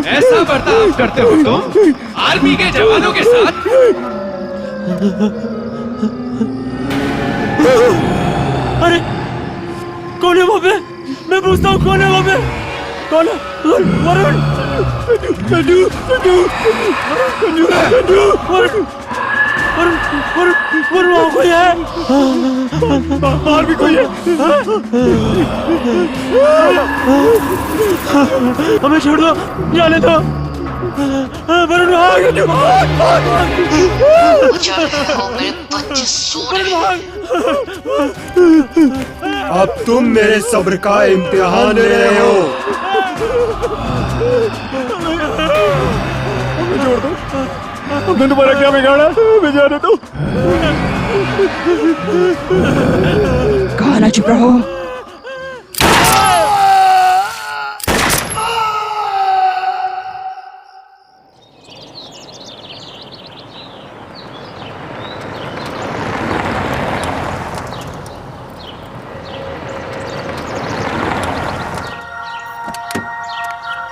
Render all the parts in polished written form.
ऐसा बर्ताव करते हो तुम आर्मी के जवानों के साथ? अरे कौन है वहाँ पे? मैं पूछता हूँ कौन है वहाँ पे? कौन है? वरुण! कंजू! वरुण वहाँ कोई है? बाहर भी कोई है? हमें छोड़ दो, जाने दो। वरुण अब तुम मेरे सब्र का इम्तिहान ले रहे हो। हमें छोड़ दो, हमने तुम्हारा क्या बिगाड़ा? हमें जाने दो। कहा ना चुप रहो।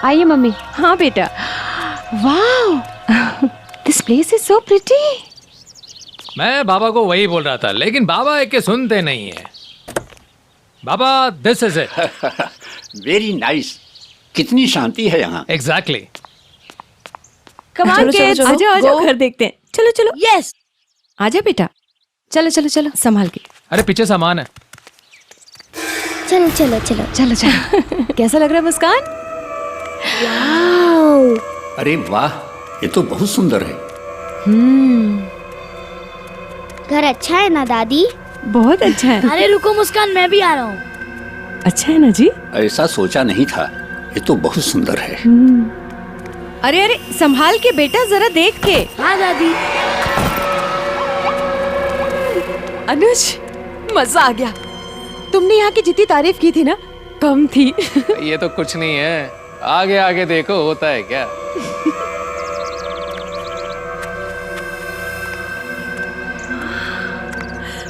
आइए मम्मी। हाँ बेटा। Wow, this place is so pretty. मैं बाबा को वही बोल रहा था, लेकिन बाबा एक के सुनते नहीं है। बाबा, this is it. Very nice. कितनी शांति है यहाँ। एग्जैक्टली। कमाल के आजाओ घर देखते हैं। चलो चलो। यस, आजा बेटा। चलो चलो चलो, संभाल के। अरे पीछे सामान है। चलो चलो चलो चलो चलो। कैसा लग रहा है मुस्कान? वाओ, अरे वाह, ये तो बहुत सुंदर है। घर अच्छा है ना दादी? बहुत अच्छा है। अरे रुको मुस्कान, मैं भी आ रहा हूँ। अच्छा है ना जी? ऐसा सोचा नहीं था। ये तो बहुत सुंदर है। अरे अरे संभाल के बेटा, जरा देख के। हाँ दादी। अनुज, मजा आ गया। तुमने यहाँ की जितनी तारीफ की थी ना, कम थी। ये तो कुछ नहीं है, आगे आगे देखो होता है क्या।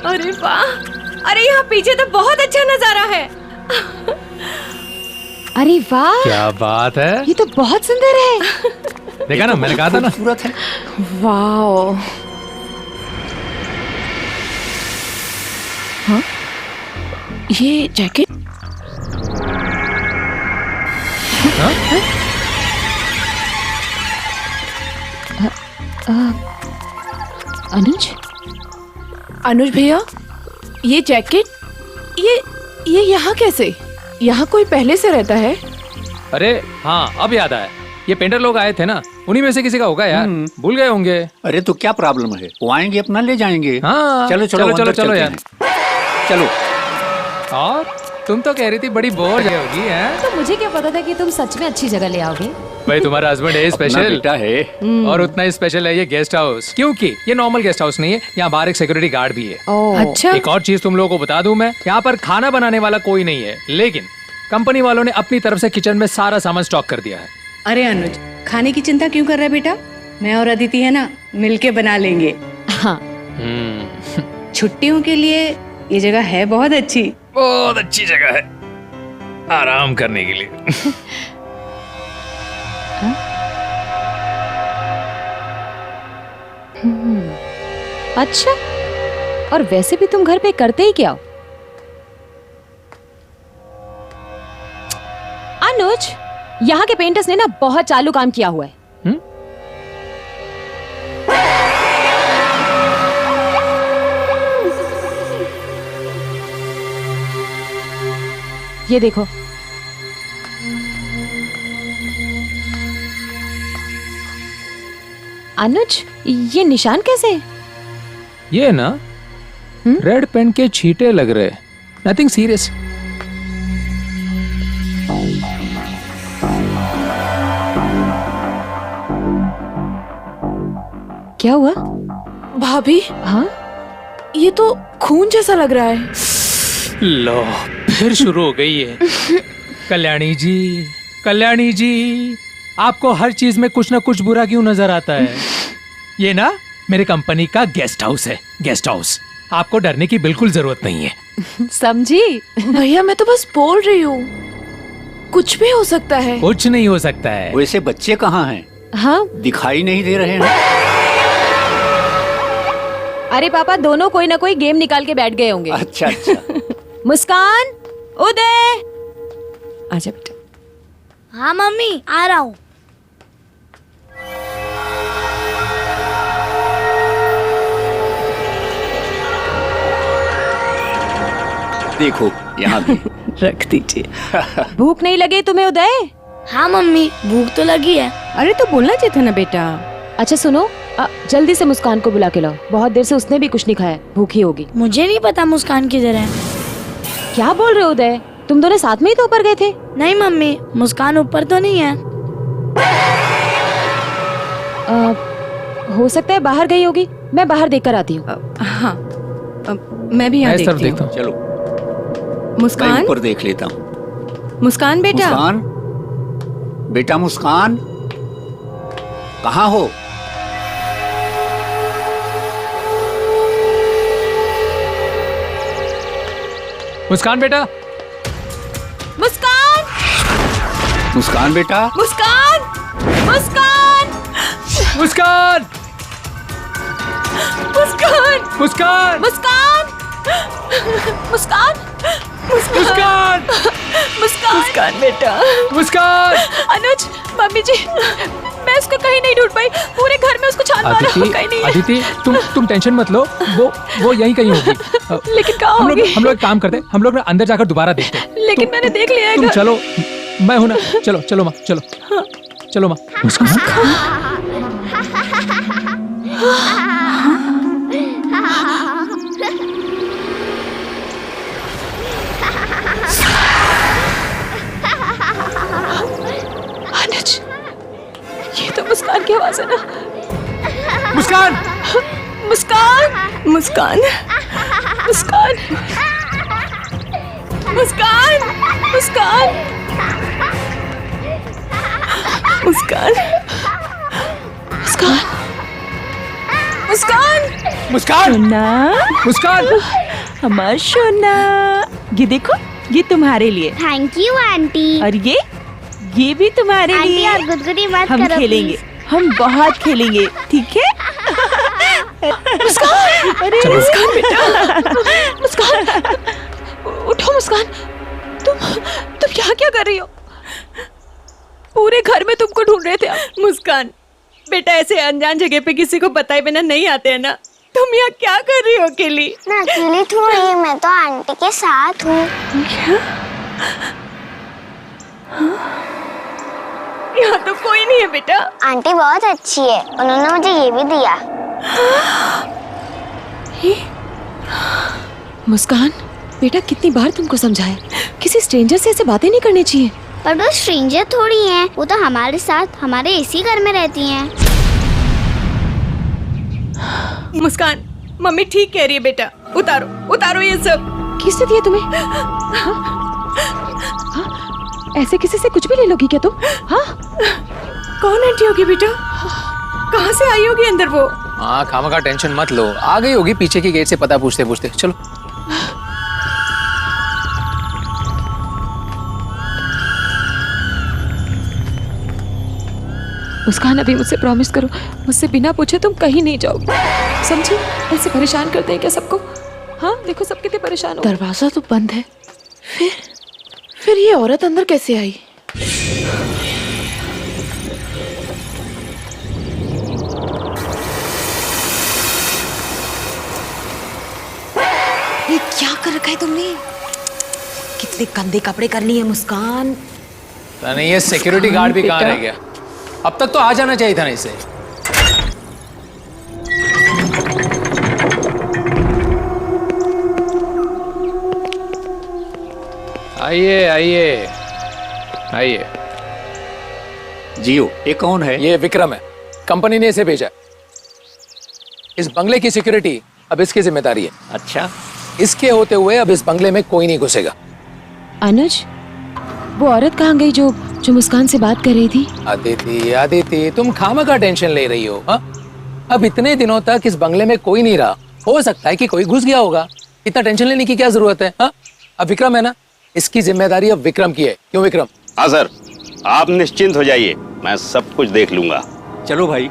अरे वाह, अरे यहाँ पीछे तो बहुत अच्छा नजारा है। अरे वाह, क्या बात है। ये तो बहुत सुंदर है। देखा ना, मैंने कहा था ना। खूबसूरत है। वाओ। हाँ, ये जैकेट। अनुज, अनुज भैया, ये जैकेट ये यहाँ कैसे? यहाँ कोई पहले से रहता है? अरे हाँ, अब याद आया, ये पेंटर लोग आए थे ना, उन्हीं में से किसी का होगा यार। भूल गए होंगे। अरे तो क्या प्रॉब्लम है, वो आएंगे अपना ले जाएंगे। हाँ, चलो चलो चलो अंदर चलो चलते यार। हैं। चलो। और तुम तो कह रही थी बड़ी बोर जगह होगी है? तो मुझे क्या पता था कि तुम सच में अच्छी जगह ले आओगे। भाई तुम्हारा हस्बैंड है अपना स्पेशल। बेटा है। और उतना ही स्पेशल है ये गेस्ट हाउस, क्योंकि ये नॉर्मल गेस्ट हाउस नहीं है, यहाँ बाहर एक सिक्योरिटी गार्ड भी है। अच्छा। एक और चीज तुम लोगों को बता दूं मैं, यहाँ पर खाना बनाने वाला कोई नहीं है, लेकिन कंपनी वालों ने अपनी तरफ से किचन में सारा सामान स्टॉक कर दिया है। अरे अनुज, खाने की चिंता क्यों कर रहा है बेटा? मैं और अदिति है ना, मिलके बना लेंगे। हाँ। छुट्टियों के लिए ये जगह है बहुत अच्छी। बहुत अच्छी जगह है आराम करने के लिए। अच्छा, और वैसे भी तुम घर पे करते ही क्या हो? अनुज, यहाँ के पेंटर्स ने ना बहुत चालू काम किया हुआ है। ये देखो, अनुज, ये निशान कैसे है? ये ना रेड पेन के छींटे लग रहे, नथिंग सीरियस। क्या हुआ? भाभी, हाँ? ये तो खून जैसा लग रहा है। लो फिर शुरू हो गई है। कल्याणी जी, आपको हर चीज में कुछ ना कुछ बुरा क्यों नजर आता है? ये ना मेरे कंपनी का गेस्ट हाउस है, गेस्ट हाउस। आपको डरने की बिल्कुल जरूरत नहीं है। समझी? भैया मैं तो बस बोल रही हूँ, कुछ भी हो सकता है। कुछ नहीं हो सकता है। वैसे बच्चे कहाँ हैं? हाँ? दिखाई नहीं दे रहे हैं। अरे पापा, दोनों कोई ना कोई गेम निकाल के बैठ गए होंगे। अच्छा अच्छा। मुस्कान, उदय, आजा बेटा। हाँ मम्मी, आ रहा हूँ। देखो यहाँ भी। रख दीजिए। भूख नहीं लगी तुम्हें उदय? हाँ मम्मी, भूख तो लगी है। अरे तो बोलना चाहिए था ना बेटा। अच्छा सुनो, जल्दी से मुस्कान को बुला के लाओ। बहुत देर से उसने भी कुछ नहीं खाया, भूखी होगी। मुझे नहीं पता मुस्कान किधर है। क्या बोल रहे हो उदय? तुम दोनों साथ में ही तो ऊपर गए थे। नहीं मम्मी, मुस्कान ऊपर तो नहीं है। हो सकता है बाहर गई होगी, मैं बाहर देखकर आती हूँ। हाँ, मैं भी यहाँ मैं इस तरफ देखती हूँ। देखता हूँ। चलो मैं मुस्कान, ऊपर देख लेता हूँ। मुस्कान बेटा। मुस्कान, बेटा मुस्कान, कहाँ हो? मुस्कान बेटा, मुस्कान, मुस्कान बेटा, मुस्कान, मुस्कान, मुस्कान, मुस्कान, मुस्कान, मुस्कान, मुस्कान, मुस्कान, मुस्कान बेटा। मुस्कान। अनुज, मम्मी जी, मैं उसको कहीं नहीं ढूंढ पाई। पूरे घर में उसको छान मारा, वो कहीं नहीं है। अदिति, तुम टेंशन मत लो, वो यहीं कहीं होगी। लेकिन कहाँ हम होगी? लोग एक काम करते हैं, हम लोग ना अंदर जाकर दोबारा देखते हैं। लेकिन मैंने देख लिया है तुम घर। चलो, मैं हूं ना। चलो माँ, चलो माँ। मुस्कान, अनुज, ये तो मुस्कान की आवाज है ना? मुस्कान, मुस्कान, मुस्कान, मुस्कान, मुस्कान, मुस्कान, मुस्कान, मुस्कान, मुस्कान, मुस्कान, सोना, मुस्कान। हमार सोना, ये देखो, ये तुम्हारे लिए। Thank you aunty. और ये भी तुम्हारे आंटी लिए। और गुदगुदी मत हम करो खेलेंगे, please। हम बहुत खेलेंगे, ठीक है? अरे मुस्कान बेटा, मुस्कान, उठो मुस्कान। तुम यहाँ क्या कर रही हो? पूरे घर में तुमको ढूंढ रहे थे हम। मुस्कान बेटा, ऐसे अनजान जगह पे किसी को बताए बिना नहीं आते हैं ना। तुम यहाँ क्या कर रही हो अकेली? मैं अकेली थोड़ी, मैं तो आंटी के साथ हूँ। यहाँ तो कोई नहीं है बेटा। आंटी बहुत अच्छी है, उन्होंने मुझे ये भी दिया। मुस्कान बेटा, कितनी बार तुमको समझाया, किसी स्ट्रेंजर से ऐसे बातें नहीं करनी चाहिए। पर वो स्ट्रेंजर थोड़ी हैं, वो तो हमारे साथ हमारे इसी घर में रहती हैं। मुस्कान, मम्मी ठीक कह रही है बेटा। उतारो, उतारो ये सब। किसने दिया तुम्हें? ऐसे किसी से कुछ भी ले लोगी क्या तुम? हाँ? कौन आंटी होगी बेटा? कहाँ से आई होगी अंदर वो? हाँ, खामखा टेंशन मत लो, आ गई होगी पीछे की गेट से पता पूछते पूछते। चलो। मुस्कान, अभी मुझसे प्रॉमिस करो, मुझसे बिना पूछे तुम कहीं नहीं जाओगी, समझी? ऐसे परेशान करते हैं क्या सबको? हाँ देखो, सब कितने परेशान हो। दरवाजा तो बंद है, फिर ये औरत अंदर कैसे आई? ये क्या कर रखा है तुमने? कितने गंदे कपड़े कर लिए मुस्कान। पता नहीं ये सिक्योरिटी गार्ड भी कहाँ रह गया। अब तक तो आ जाना चाहिए था ना इसे। आइए आइए आइए। जियो, ये कौन है? ये विक्रम है, कंपनी ने इसे भेजा। इस बंगले की सिक्योरिटी अब इसकी जिम्मेदारी है। अच्छा, इसके होते हुए अब इस बंगले में कोई नहीं घुसेगा। अनुज, वो औरत कहाँ गई जो मुस्कान से बात कर रही थी? आदिति, तुम खामखा टेंशन ले रही हो। हाँ, अब इतने दिनों तक इस बंगले में कोई नहीं रहा, हो सकता है कि कोई घुस गया होगा। इतना टेंशन लेने की क्या जरूरत है? हाँ, अब विक्रम है ना, इसकी जिम्मेदारी अब विक्रम की है। क्यों विक्रम? हाँ सर, आप निश्चिंत हो जाइए, मैं सब कुछ देख लूंगा। चलो भाई,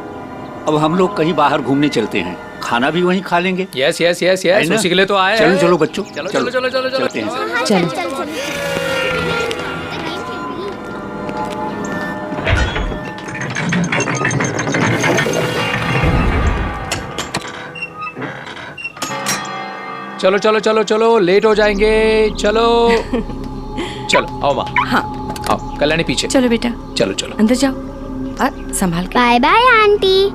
अब हम लोग कहीं बाहर घूमने चलते हैं, खाना भी वहीं खा लेंगे। यस, उसी के लिए तो आए चलो हैं। चलो बच्चों, चलो चलते हैं। चलो। चलो, लेट हो जाएंगे। चलो आओ माँ। हाँ, आओ, कल्याणी पीछे। चलो बेटा, चलो। अंदर जाओ और संभाल के। Bye bye aunty.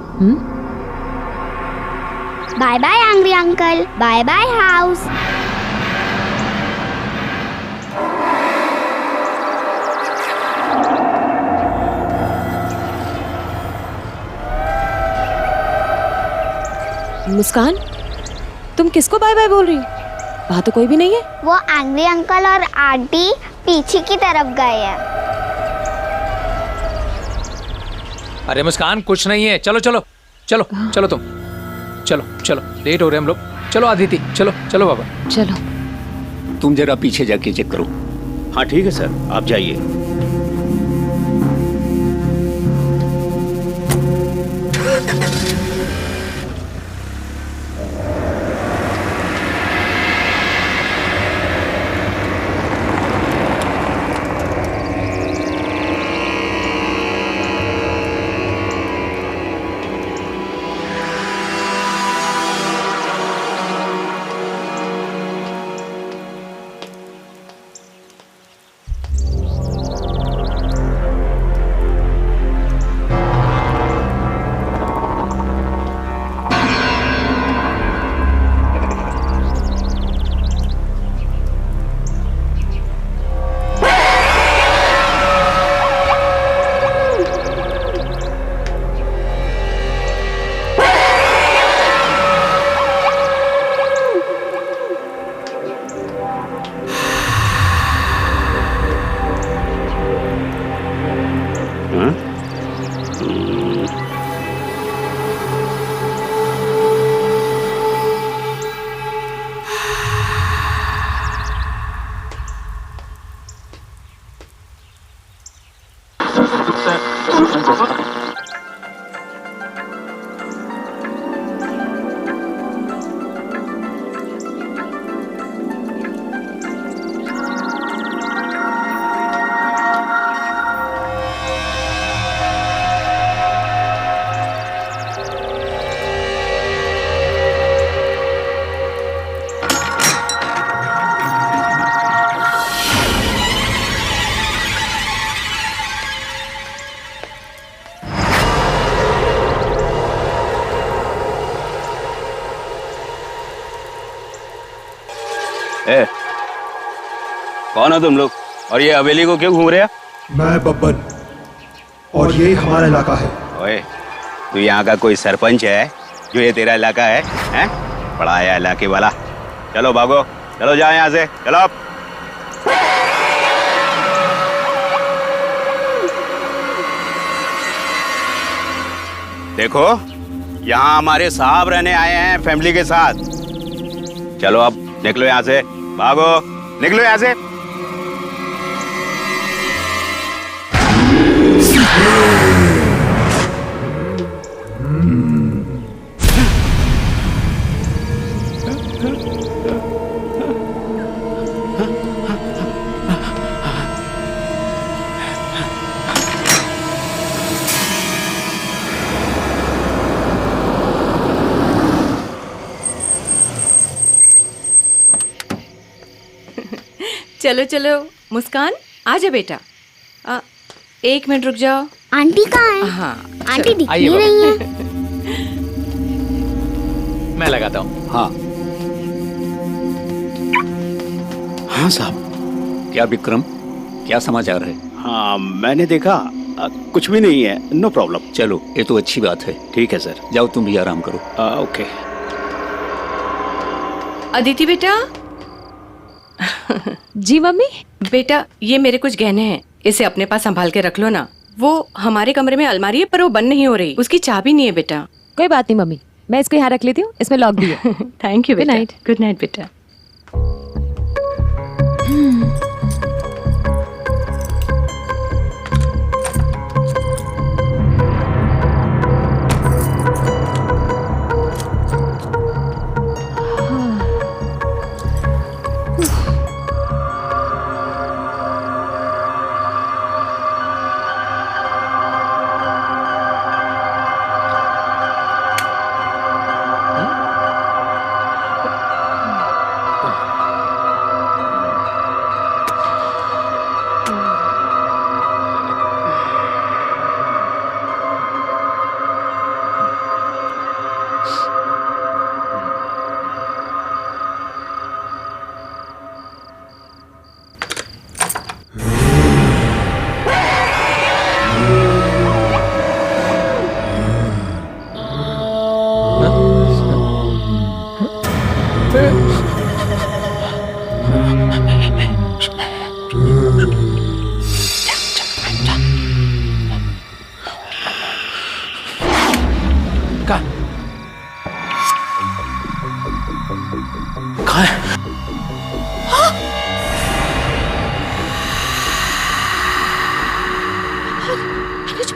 Bye bye angry uncle. Bye bye house. Muskaan, तुम किसको बाय बाय बोल रही हो? वहाँ तो कोई भी नहीं है। वो एंग्री अंकल और आंटी पीछे की तरफ गए हैं। अरे मुस्कान, कुछ नहीं है। चलो तुम। चलो, लेट हो रहे हम लोग। चलो आदिति, चलो बाबा। चलो। तुम जरा पीछे जाके चेक करो। हाँ ठीक है सर, आप जाइए। कौन हो तुम लोग और ये हवेली को क्यों घूम रहे हो? मैं बब्बन और ये हमारा इलाका है। ओए, तू यहाँ का कोई सरपंच है जो ये तेरा इलाका है? हैं? बड़ा आया इलाके वाला। चलो भागो, चलो जाओ यहाँ से, चलो। देखो, यहाँ हमारे साहब रहने आए हैं फैमिली के साथ। चलो अब निकलो यहाँ से, भागो, निकलो यहाँ से। चलो चलो मुस्कान, आ जा बेटा। 1 मिनट रुक जाओ। आंटी कहाँ है? हाँ, आंटी दिख आइए नहीं रही है। मैं लगाता हूँ। हाँ हाँ साहब। क्या विक्रम, क्या समाचार है? हाँ, मैंने देखा कुछ भी नहीं है, नो प्रॉब्लम। चलो ये तो अच्छी बात है। ठीक है सर। जाओ तुम भी आराम करो। ओके। अदिति बेटा। जी मम्मी। बेटा ये मेरे कुछ गहने हैं, इसे अपने पास संभाल के रख लो ना। वो हमारे कमरे में अलमारी है पर वो बंद नहीं हो रही, उसकी चाबी नहीं है बेटा। कोई बात नहीं मम्मी, मैं इसको यहाँ रख लेती हूँ, इसमें लॉक भी है। थैंक यू Good बेटा। night. गुड नाइट बेटा।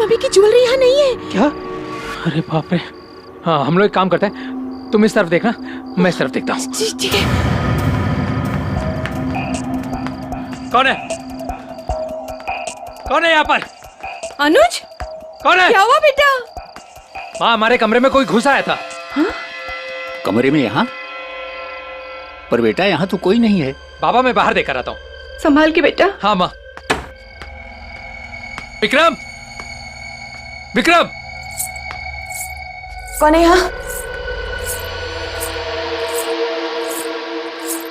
मम्मी की ज्वेलरी यहाँ नहीं है। क्या? अरे बाप रे। हाँ हम लोग एक काम करते हैं, तुम इस तरफ देखना, मैं इस तरफ देखता हूँ। ठीक है। कौन है? कौन है यहाँ पर? अनुज कौन है? क्या हुआ बेटा? माँ हमारे कमरे में कोई घुस आया था। कमरे में? यहाँ पर बेटा यहाँ तो कोई नहीं है। बाबा मैं बाहर देखकर आता हूँ। संभाल के बेटा। हाँ माँ। विक्रम, विक्रम। कौन है यहाँ?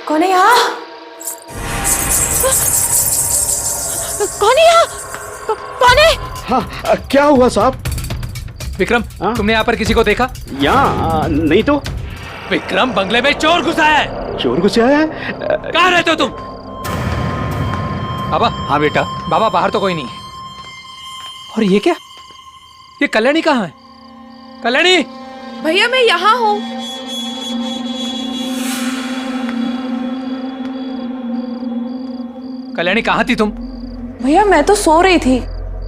कौन है यहाँ? कौन है यहाँ? कौन है? हाँ क्या हुआ साहब? विक्रम तुमने यहाँ पर किसी को देखा? यहाँ नहीं तो। विक्रम बंगले में चोर घुसा है। चोर घुसा है? कहाँ रहते हो तुम? बाबा। हाँ बेटा। बाबा बाहर तो कोई नहीं। और ये क्या? ये कल्याणी कहाँ है? कल्याणी। भैया मैं यहाँ हूँ। कल्याणी कहाँ थी तुम? भैया मैं तो सो रही थी,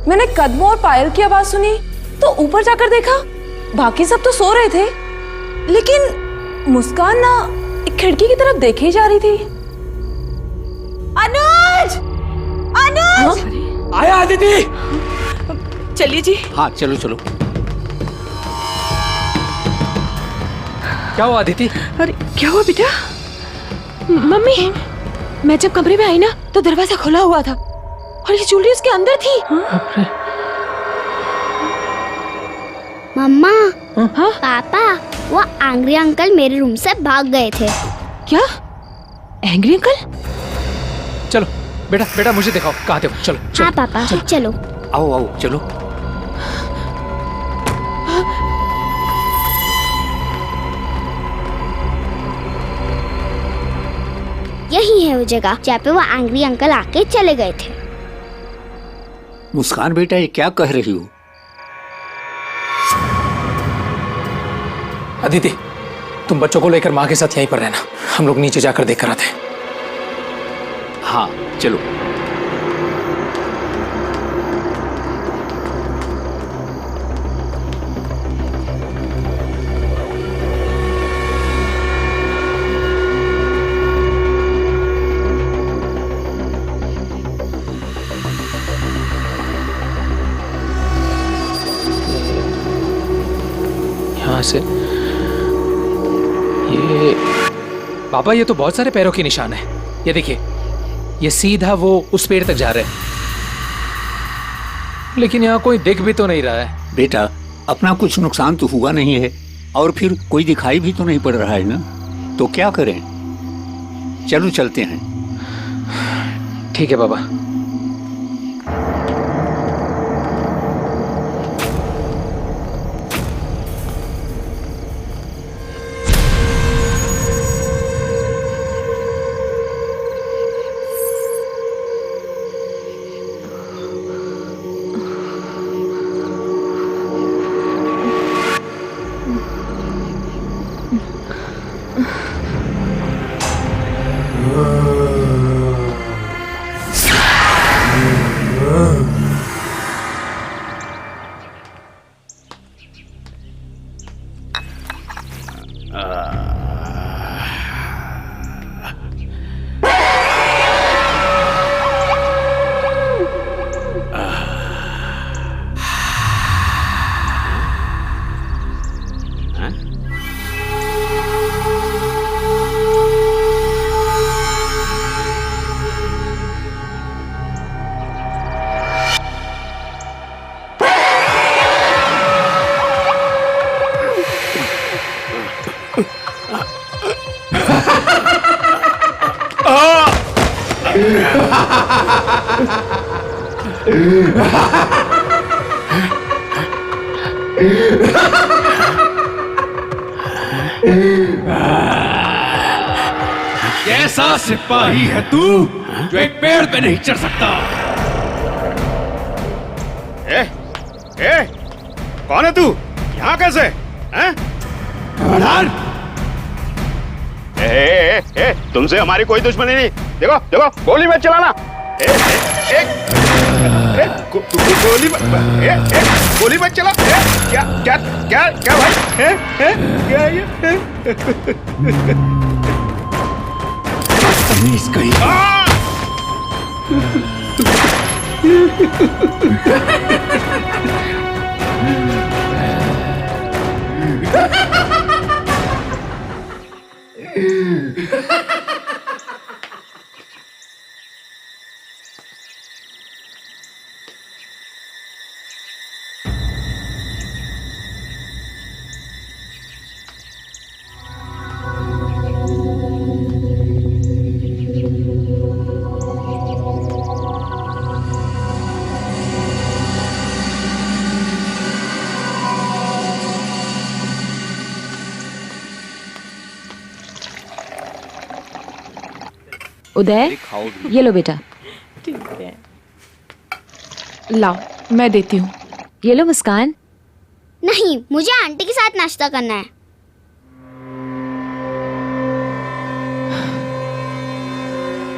मैंने कदमों और पायल की आवाज सुनी तो ऊपर जाकर देखा, बाकी सब तो सो रहे थे, लेकिन मुस्कान ना एक खिड़की की तरफ देखे ही जा रही थी। अनुज! अनुज! आया अदिति। चलिए जी। हाँ चलो चलो। क्या हुआ अदिति? अरे क्या हुआ बेटा? मम्मी मैं जब कमरे में आई ना तो दरवाजा खुला हुआ था और ये ज्वेलरी उसके अंदर थी। मम्मा। हाँ? पापा वो एंग्री अंकल मेरे रूम से भाग गए थे। क्या? Angry uncle? चलो बेटा, बेटा मुझे दिखाओ कहाँ थे वो। चलो, चलो। हाँ पापा चलो। आओ आओ चलो। यही है वो जगह जहाँ पे वो एंग्री अंकल आके चले गए थे। मुस्कान बेटा ये क्या कह रही हो? अदिति तुम बच्चों को लेकर माँ के साथ यहीं पर रहना, हम लोग नीचे जाकर देख कर आते हैं। हाँ चलो। यहाँ से ये पापा ये तो बहुत सारे पैरों के निशान है। ये देखिए ये सीधा वो उस पेड़ तक जा रहे हैं, लेकिन यहाँ कोई दिख भी तो नहीं रहा है। बेटा अपना कुछ नुकसान तो हुआ नहीं है और फिर कोई दिखाई भी तो नहीं पड़ रहा है ना, तो क्या करें? चलो चलते हैं। ठीक है बाबा। कैसा सिपाही है तू जो एक पेड़ पे नहीं चढ़ सकता? कौन है तू? यहाँ कैसे? हैं? तुमसे हमारी कोई दुश्मनी नहीं। देखो देखो, गोली मत चलाना। गोली मत चला। क्या क्या क्या क्या भाई? क्या ये? उदय, ये लो बेटा। ठीक है, लाओ मैं देती हूँ। ये लो मुस्कान। नहीं, मुझे आंटी के साथ नाश्ता करना है।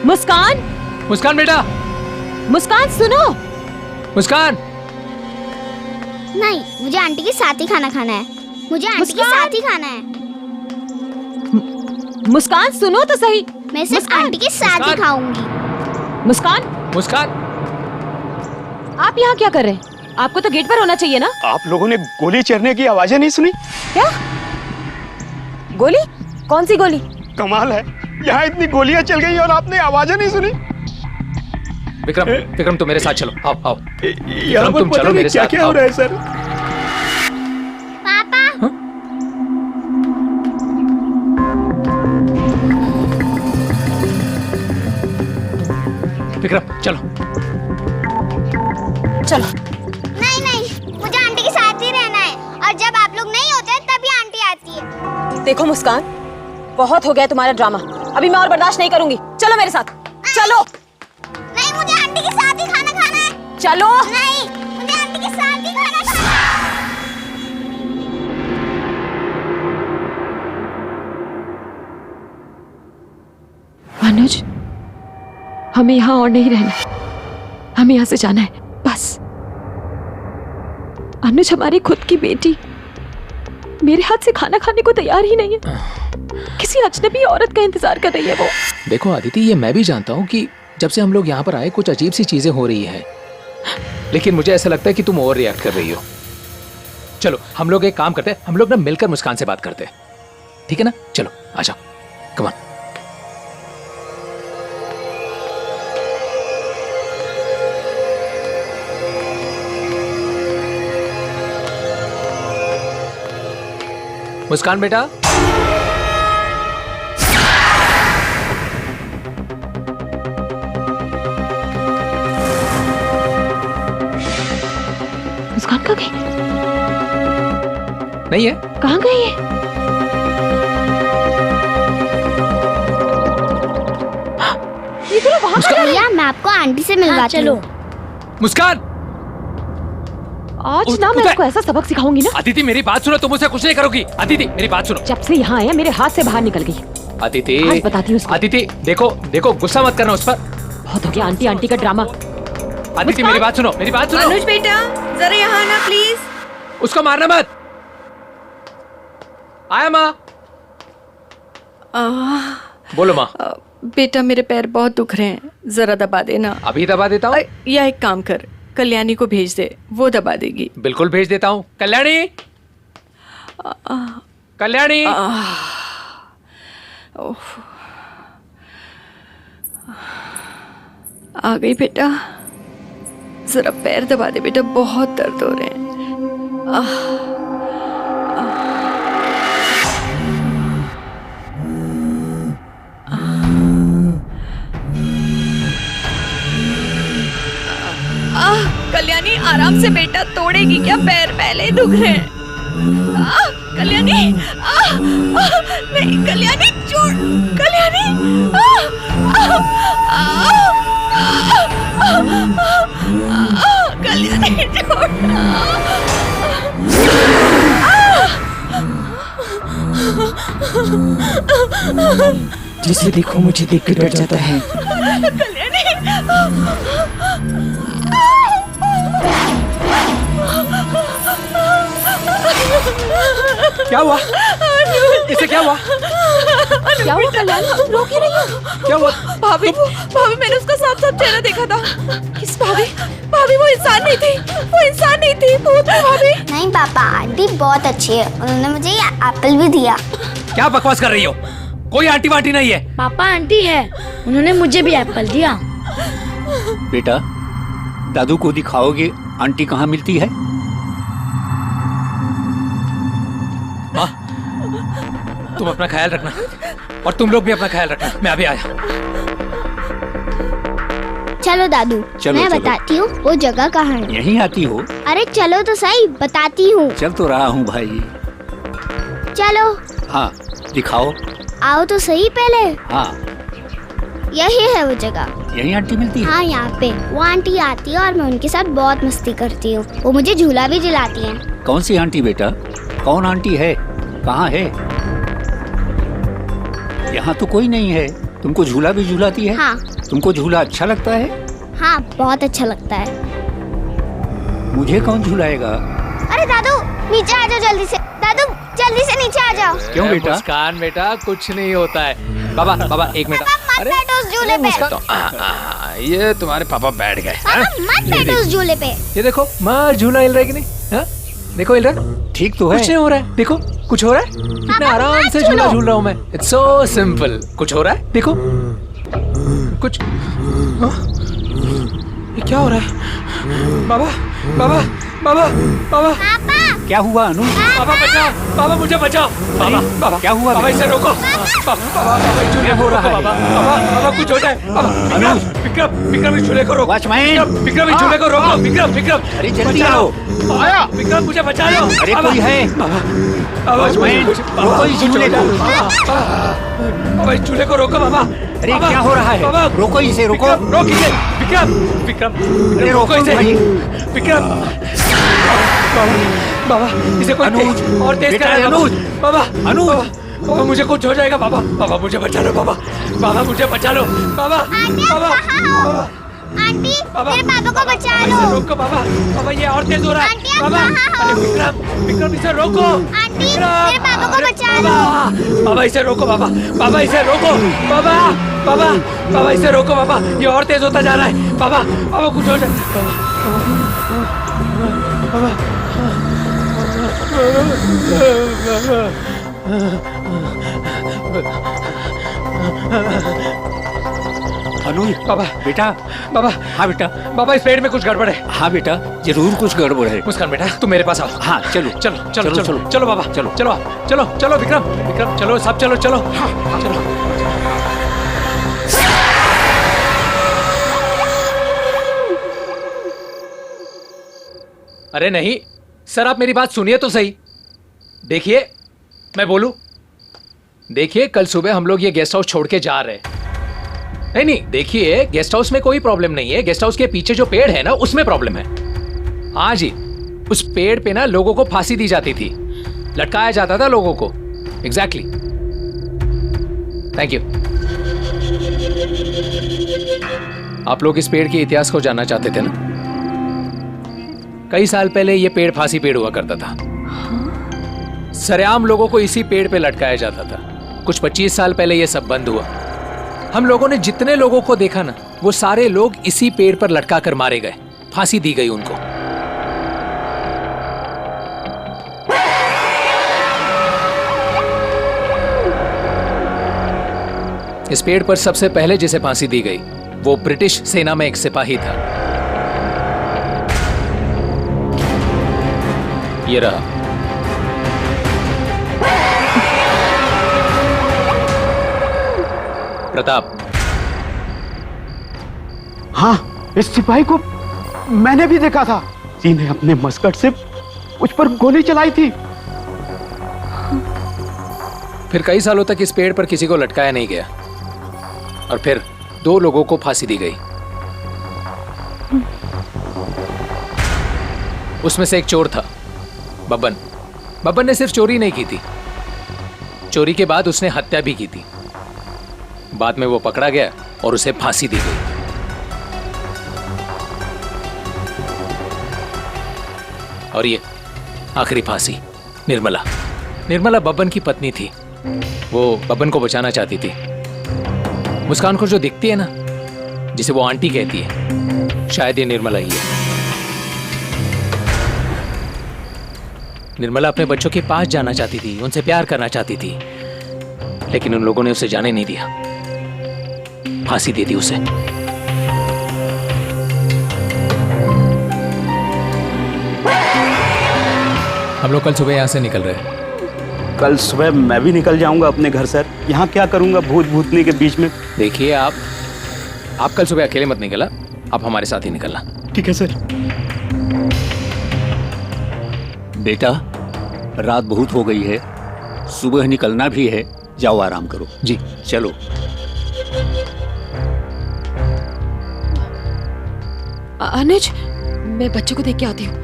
मुस्कान, मुस्कान बेटा, मुस्कान सुनो। मुस्कान। नहीं, मुझे आंटी के साथ ही खाना खाना है। मुझे आंटी के साथ ही खाना है। मुस्कान सुनो तो सही। मैं सिर्फ आंटी के साथ ही खाऊंगी। मुस्कान, मुस्कान, आप यहाँ क्या कर रहे हैं? आपको तो गेट पर होना चाहिए ना। आप लोगों ने गोली चलने की आवाजें नहीं सुनी? क्या गोली? कौन सी गोली? कमाल है, यहाँ इतनी गोलियां चल गई और आपने आवाजें नहीं सुनी। विक्रम, विक्रम तुम मेरे साथ चलो। आओ आओ यहाँ विक्रम, पर तुम पता चलो नहीं मेरे क्या साथ। क्या हो रहा है सर। पापा, विक्रम चलो। चलो। नहीं नहीं, मुझे आंटी के साथ ही रहना है। और जब आप लोग नहीं होते तभी आंटी आती है। देखो मुस्कान, बहुत हो गया तुम्हारा ड्रामा। अभी मैं और बर्दाश्त नहीं करूंगी। चलो मेरे साथ, चलो। नहीं, मुझे आंटी के साथ ही खाना खाना है। चलो। नहीं, मुझे आंटी के साथ ही खाना खाना है। अनुज, हमें यहाँ और नहीं रहना है। हमें यहाँ से जाना है, बस। अनुज, हमारी खुद की बेटी मेरे हाथ से खाना खाने को तैयार ही नहीं है। किसी अजनबी औरत का इंतजार कर रही है वो। देखो आदिति, ये मैं भी जानता हूँ कि जब से हम लोग यहाँ पर आए कुछ अजीब सी चीजें हो रही है, लेकिन मुझे ऐसा लगता है कि तुम ओवर रिएक्ट कर रही हो। चलो हम लोग एक काम करते हैं, हम लोग ना मिलकर मुस्कान से बात करते हैं, ठीक है ना? चलो आ जाओ, कम ऑन। मुस्कान बेटा, मुस्कान कहाँ गई? नहीं है? कहाँ गई है? ये तो वहाँ भैया, मैं आपको आंटी से मिलवाती हूँ। मुस्कान, आज ना मैं इसको ऐसा सबक सिखाऊंगी ना। अदिति मेरी बात सुनो, तुम मुझसे कुछ नहीं करोगी। अदिति मेरी बात सुनो। जब से यहाँ आया मेरे हाथ से बाहर निकल गई। अदिति आज बताती हूँ उसको। अदिति देखो देखो, गुस्सा मत करना उस पर। बहुत हो गया आंटी आंटी का ड्रामा। अदिति मेरी बात सुनो, मेरी बात सुनो। अनुज बेटा जरा यहाँ आना प्लीज। उसको मारना मत। आया माँ। बोलो माँ। बेटा मेरे पैर बहुत दुख रहे हैं, जरा दबा देना। अभी दबा देता हूँ। या एक काम कर, कल्याणी को भेज दे, वो दबा देगी। बिल्कुल भेज देता हूँ। कल्याणी, कल्याणी। आ गई बेटा, जरा पैर दबा दे बेटा, बहुत दर्द हो रहे हैं। कल्याणी आराम से बेटा, तोड़ेगी क्या पैर, पहले ही दुख रहे हैं। कल्याणी नहीं, कल्याणी छोड़, कल्याणी कल्याणी छोड़। जिसे देखो मुझे देख के डर जाता है। क्या हुआ? इसे क्या हुआ? क्या हुआ कल्याणी, तुम रो क्यों रही हो? क्या हुआ? भाभी भाभी, मैंने उसका साफ साफ चेहरा देखा था। किस भाभी? भाभी वो इंसान नहीं थी, वो इंसान नहीं थी, भूत है भाभी। नहीं पापा, आंटी बहुत अच्छी है, उन्होंने मुझे ये एप्पल भी दिया। क्या बकवास कर रही हो? कोई आंटी वांटी नहीं है। पापा आंटी है, उन्होंने मुझे भी एप्पल दिया। बेटा दादू को दिखाओगे आंटी कहाँ मिलती है? माँ तुम अपना ख्याल रखना और तुम लोग भी अपना ख्याल रखना। मैं अभी आया। चलो दादू, चलो, मैं चलो। बताती हूँ वो जगह कहाँ है। यहीं आती हो? अरे चलो तो सही, बताती हूँ। चल तो रहा हूँ भाई। चलो। हाँ दिखाओ। आओ तो सही पहले। हाँ यही है वो जगह। यहीं आंटी मिलती है? हाँ यहाँ पे वो आंटी आती है और मैं उनके साथ बहुत मस्ती करती हूँ। वो मुझे झूला भी झुलाती हैं। कौन सी आंटी बेटा? कौन आंटी है? कहाँ है? यहाँ तो कोई नहीं है। तुमको झूला भी झूलाती है? हाँ। तुमको झूला अच्छा लगता है? हाँ बहुत अच्छा लगता है। मुझे कौन झूलाएगा? अरे दादू नीचे आ जाओ जल्दी से। दादू जल्दी से नीचे आ जाओ। क्यों बेटा? मुस्कान बेटा कुछ नहीं होता है। बाबा बाबा एक मिनट। मत बैठो उस झूले पे। ये तुम्हारे पापा बैठ गए। मत बैठो उस झूले पे। ये देखो माँ, झूला हिल रहा है कि नहीं? हाँ? देखो हिल रहा है। ठीक तो है। कुछ नहीं हो रहा है। देखो कुछ हो रहा है। कितना आराम से झूला झूल रहा हूँ मैं। It's so simple. कुछ हो रहा है? देखो कुछ। हाँ? ये क्या हो रहा है? बाबा बाबा बाबा बाबा। क्या हुआ अनु? बाबा बचाओ, बाबा मुझे बचाओ। बाबा बाबा क्या हुआ? बाबा इसे रोको। बाबा बाबा क्या हो रहा है? बाबा बाबा बाबा कुछ हो जाए। बाबा विक्रम विक्रम विक्रम इस झूले को रोको। वॉचमैन विक्रम इस झूले को रोको। विक्रम विक्रम अरे जल्दी आओ। आया विक्रम, मुझे बचा लो। अरे कोई है? वॉचमैन रोको इस झूले को। बाबा इस झूले को रोको। बाबा अरे क्या हो रहा है? रोको इसे, रोको। रोक इसे। विक्रम विक्रम अरे रोको इसे। भाई। विक्रम बाबा इसे कोई अनुज, और तेज बेटा, करा। अनुज। बाबा अनुज। बाबा मुझे कुछ हो जाएगा। बाबा बाबा मुझे बचा लो। बाबा बाबा मुझे बचा लो। बाबा बाबा बाबा आंटी मेरे पापा को बचा इसे लो। रोको। बाबा बाबा ये और तेज हो रहा है। आंटी, आप बाबा कहाँ अरे हो? विक्रम विक्रम इसे रोको। आंटी मेरे पापा को अरे बचा लो। बाबा बाबा इसे रोको। बाबा बाबा इसे रोको। बाबा बाबा बाबा इसे रोको। बाबा ये और तेज होता जा रहा है। बाबा बाबा कुछ हो जाए। बाबा अनु बाबा बेटा। बाबा हाँ बेटा। बाबा इस पेड़ में कुछ गड़बड़ है। हाँ बेटा जरूर कुछ गड़बड़ है। मुस्कान बेटा तुम मेरे पास आओ। हाँ चलो चलो चलो चलो, चलो चलो। चलो बाबा चलो। चलो चलो चलो विक्रम विक्रम चलो सब चलो चलो चलो। अरे नहीं सर, आप मेरी बात सुनिए तो सही। देखिए मैं बोलूं, देखिए कल सुबह हम लोग ये गेस्ट हाउस छोड़ के जा रहे हैं। नहीं नहीं देखिए, गेस्ट हाउस में कोई प्रॉब्लम नहीं है। गेस्ट हाउस के पीछे जो पेड़ है ना उसमें प्रॉब्लम है। हाँ जी उस पेड़ पे ना लोगों को फांसी दी जाती थी, लटकाया जाता था लोगों को। एग्जैक्टली। Thank you. आप लोग इस पेड़ के इतिहास को जानना चाहते थे ना? कई साल पहले ये पेड़ फांसी पेड़ हुआ करता था। सरेआम लोगों को इसी पेड़ पे लटकाया जाता था। कुछ 25 साल पहले ये सब बंद हुआ। हम लोगों ने जितने लोगों को देखा ना, वो सारे लोग इसी पेड़ पर लटका कर मारे गए, फांसी दी गई उनको। इस पेड़ पर सबसे पहले जिसे फांसी दी गई वो ब्रिटिश सेना में एक सिपाही था। ये रहा। प्रताप। हाँ, इस सिपाही को मैंने भी देखा था। जी ने अपने मस्कट से उस पर गोली चलाई थी। फिर कई सालों तक इस पेड़ पर किसी को लटकाया नहीं गया और फिर 2 लोगों को फांसी दी गई। उसमें से एक चोर था, बब्बन। बब्बन ने सिर्फ चोरी नहीं की थी, चोरी के बाद उसने हत्या भी की थी। बाद में वो पकड़ा गया और उसे फांसी दी गई। और ये आखिरी फांसी निर्मला। निर्मला बब्बन की पत्नी थी। वो बब्बन को बचाना चाहती थी। मुस्कान को जो दिखती है ना, जिसे वो आंटी कहती है, शायद ये निर्मला ही है। निर्मला अपने बच्चों के पास जाना चाहती थी, उनसे प्यार करना चाहती थी, लेकिन उन लोगों ने उसे जाने नहीं दिया, फांसी दे दी उसे। हम लोग कल सुबह यहां से निकल रहे हैं। कल सुबह मैं भी निकल जाऊंगा अपने घर सर। यहाँ क्या करूंगा भूत भूतनी के बीच में? देखिए, आप कल सुबह अकेले मत निकलना, आप हमारे साथ ही निकलना। ठीक है सर। बेटा, रात बहुत हो गई है, सुबह निकलना भी है। जाओ आराम करो। जी चलो। अनुज, मैं बच्चों को देख के आती हूँ।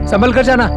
संभल कर जाना।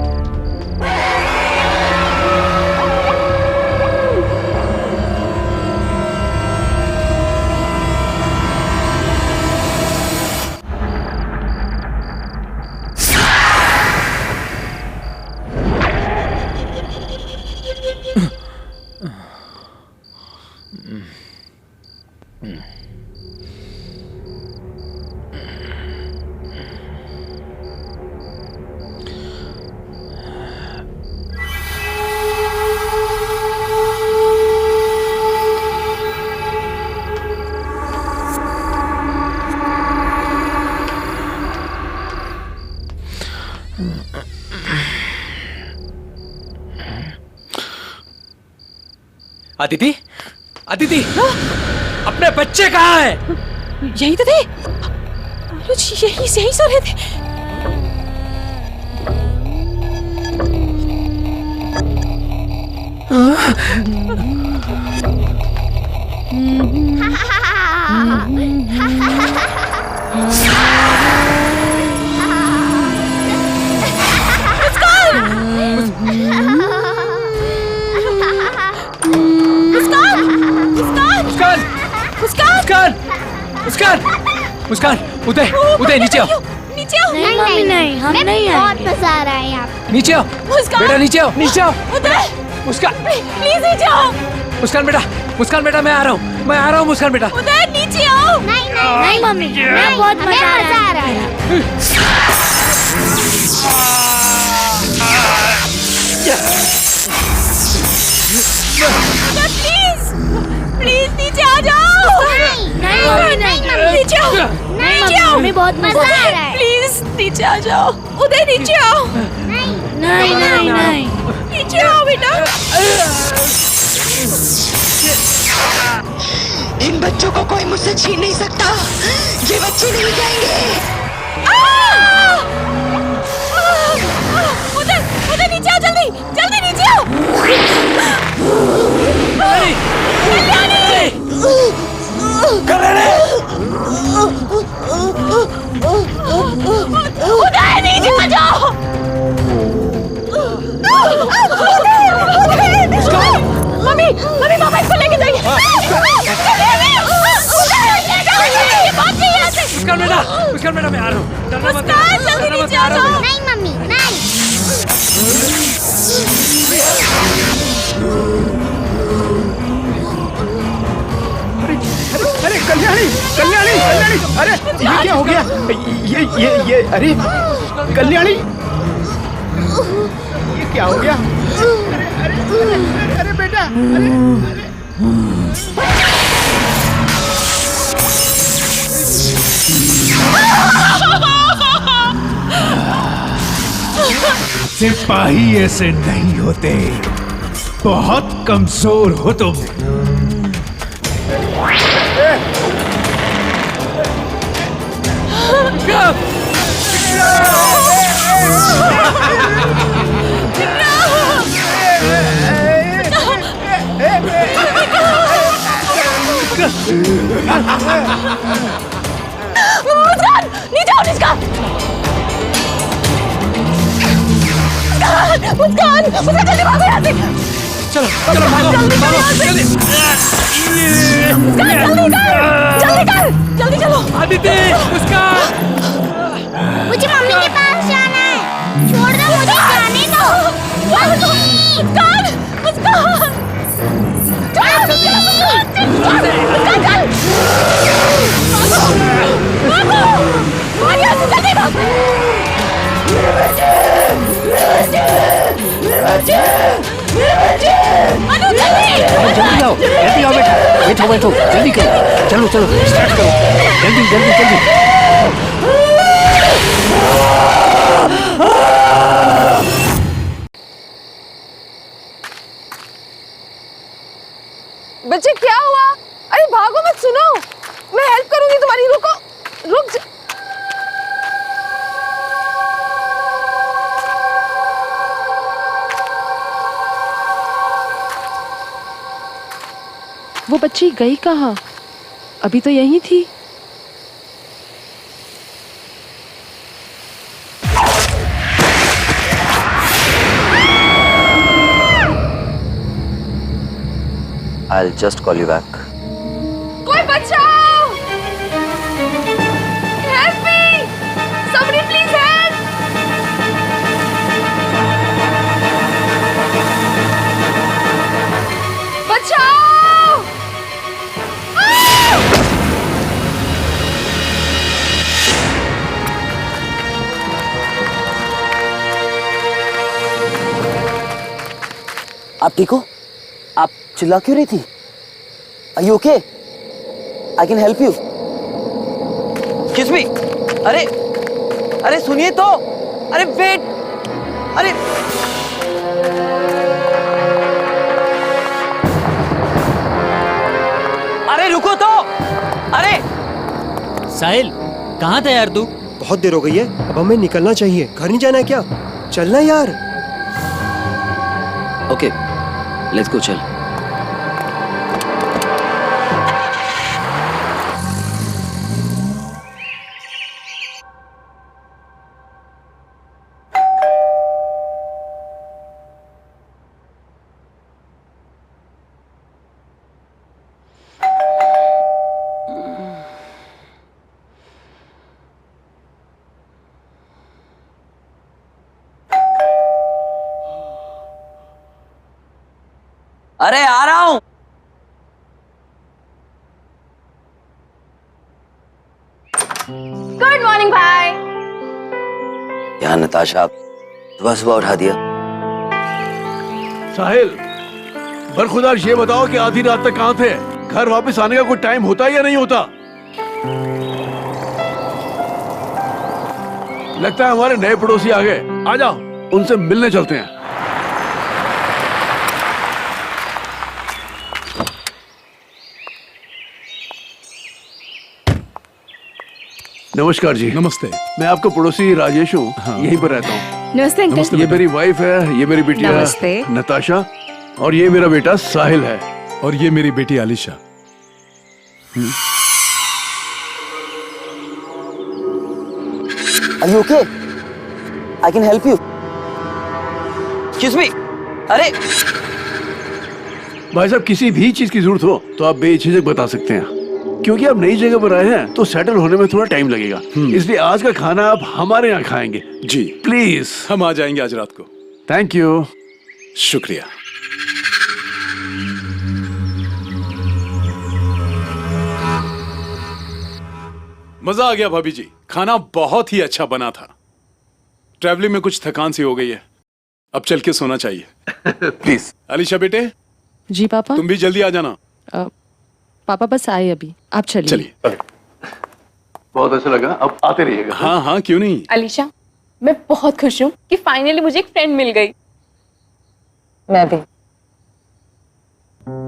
अदिति, अदिति, अपने बच्चे कहाँ हैं? यही तो थे। अनुज, यही सो रहे थे। मुस्कान, उदय, उदय नीचे आओ। नीचे आओ। नहीं मम्मी नहीं, हम नहीं बहुत आएंगे। मजा आ रहा है यहाँ पे। नीचे आओ। मुस्कान, बेटा नीचे आओ, नीचे आओ। उदय, मुस्कान, प्लीज नीचे आओ। मुस्कान बेटा, मुस्कान बेटा, मैं आ रहा हूँ, मैं आ रहा हूँ मुस्कान बेटा। उदय, नीचे आओ। नहीं मम्मी, हमें बहुत मजा आ रहा है। प्लीज नीचे आ जाओ। नहीं मम्मी नहीं, नीचे आओ। नीचे आओ, हमें बहुत मजा आ रहा है। प्लीज नीचे आ जाओ। उदय नीचे आओ। नहीं नहीं नहीं, नीचे आओ बेटा। इन बच्चों को कोई मुझसे छीन नहीं सकता। ये बच्चे नहीं जाएंगे। उदय, उदय नीचे आओ, जल्दी जल्दी नीचे आओ। कल्याणी! बेटा मैं आ रहा हूँ। मुस्कान जल्दी नीचे आ जाओ। नहीं मम्मी नहीं। अरे कल्याणी कल्याणी कल्याणी, अरे ये क्या हो गया? ये अरे कल्याणी, ये क्या हो गया? अरे बेटा, सिपाही ऐसे नहीं होते, बहुत कमजोर हो तुम। मुस्कान नीचे आओ, मुस्कान मुस्कान मुस्कान जल्दी भागो यहाँ से। चलो चलो भागो जल्दी जल्दी कर जल्दी चलो। आदित्य, मुस्कान, मुझे मम्मी के पास जाना है, छोड़ दो मुझे जाने दो। मुस्कान मुस्कान जल्दी आओ बेटा, बैठो बैठो, जल्दी करो, चलो चलो स्टार्ट करो, जल्दी जल्दी जल्दी। बच्चे क्या हुआ? अरे भागो मत, सुनो मैं हेल्प करूंगी तुम्हारी। रुको रुक वो बच्ची गई कहाँ? अभी तो यहीं थी। I'll just call you back. कोई बचाओ! Help me! Somebody please help! बचाओ! आप ठीक हो? आप चिल्ला क्यों रही थी? Are you okay? I can help you. Excuse me. अरे अरे सुनिए तो, अरे वेट, अरे अरे रुको तो, अरे साहिल कहाँ था यार तू? बहुत देर हो गई है, अब हमें निकलना चाहिए। घर नहीं जाना है क्या? चलना यार। ओके, लेट्स गो, चल। अरे आ रहा हूं। गुड मॉर्निंग भाई। यार नताशा, सुबह सुबह उठा दिया। साहिल, बरखुदार ये बताओ कि आधी रात तक कहाँ थे? घर वापस आने का कोई टाइम होता है या नहीं होता? लगता है हमारे नए पड़ोसी आ गए। आ जाओ, उनसे मिलने चलते हैं। नमस्कार जी। नमस्ते। मैं आपका पड़ोसी राजेश हूँ। हाँ। यहीं पर रहता हूँ। नमस्ते अंकल। ये मेरी वाइफ है, ये मेरी बिटिया नमस्ते। नताशा, और ये मेरा बेटा साहिल है, और ये मेरी बेटी Alisha. Are you okay? I can help you. Excuse me. अरे भाई साहब, किसी भी चीज की जरूरत हो तो आप बेझिझक बता सकते हैं। क्योंकि आप नई जगह पर आए हैं तो सेटल होने में थोड़ा टाइम लगेगा, इसलिए आज का खाना आप हमारे यहाँ खाएंगे। जी प्लीज। हम आ जाएंगे आज रात को। Thank you. शुक्रिया। मजा आ गया भाभी जी, खाना बहुत ही अच्छा बना था। ट्रैवलिंग में कुछ थकान सी हो गई है, अब चल के सोना चाहिए। प्लीज। अलीशा बेटे। जी पापा। तुम भी जल्दी आ जाना। पापा बस आए अभी, आप चलिए। बहुत अच्छा लगा, अब आते रहिएगा। हाँ हाँ क्यों नहीं। अलीशा, मैं बहुत खुश हूँ कि फाइनली मुझे एक फ्रेंड मिल गई। मैं भी।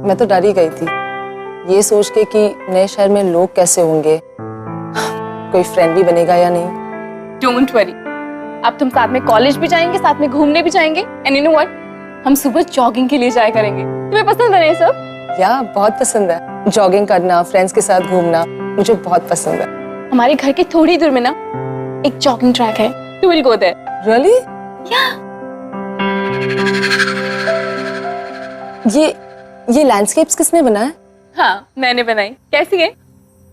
मैं तो डर ही गई थी ये सोच के कि नए शहर में लोग कैसे होंगे, कोई फ्रेंड भी बनेगा या नहीं। डोंट वरी, अब तुम साथ में कॉलेज भी जाएंगे, साथ में घूमने भी जाएंगे। एंड यू नो व्हाट, हम सुबह जॉगिंग के लिए जाया करेंगे। तुम्हें पसंद है ये सब? या बहुत पसंद है, जॉगिंग करना, फ्रेंड्स के साथ घूमना मुझे बहुत पसंद है। हमारे घर के थोड़ी दूर में ना एक जॉगिंग ट्रैक है, we will go there. Really? ये लैंडस्केप्स किसने बनाया? हाँ मैंने बनाई। कैसी है?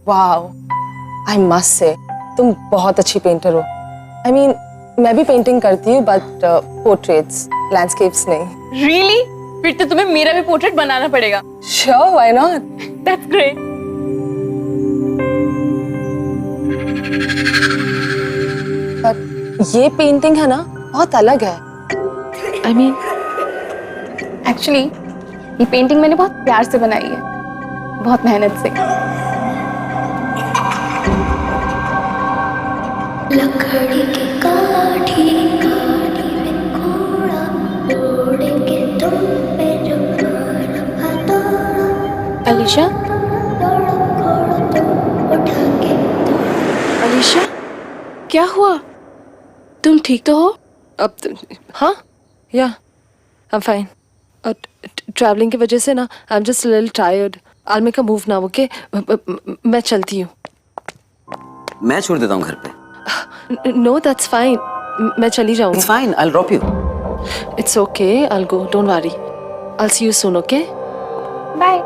वाओ, आई मस्ट से तुम बहुत अच्छी पेंटर हो। आई मीन मैं भी पेंटिंग करती हूँ बट पोर्ट्रेट्स, लैंडस्केप्स नहीं। रियली? फिर तो तुम्हें मेरा भी पोर्ट्रेट बनाना पड़ेगा। Sure, why not? That's great. पर ये पेंटिंग है ना बहुत अलग है। आई मीन एक्चुअली ये पेंटिंग मैंने बहुत प्यार से बनाई है, बहुत मेहनत से। लकड़ी की काठी काठी में घोड़ा दौड़ेंगे तुम पे अलीशा, अलीशा क्या हुआ? तुम ठीक तो हो? अब हाँ, या आई एम फाइन। ट्रैवलिंग की वजह से ना I am just little tired. I make a move now, okay? मैं चलती हूँ। मैं छोड़ देता हूँ घर पे। नो दैट्स फाइन, मैं चली जाऊंगी। It's fine, I will drop you. It's okay, I will go, don't worry. I will see you soon, okay? Bye.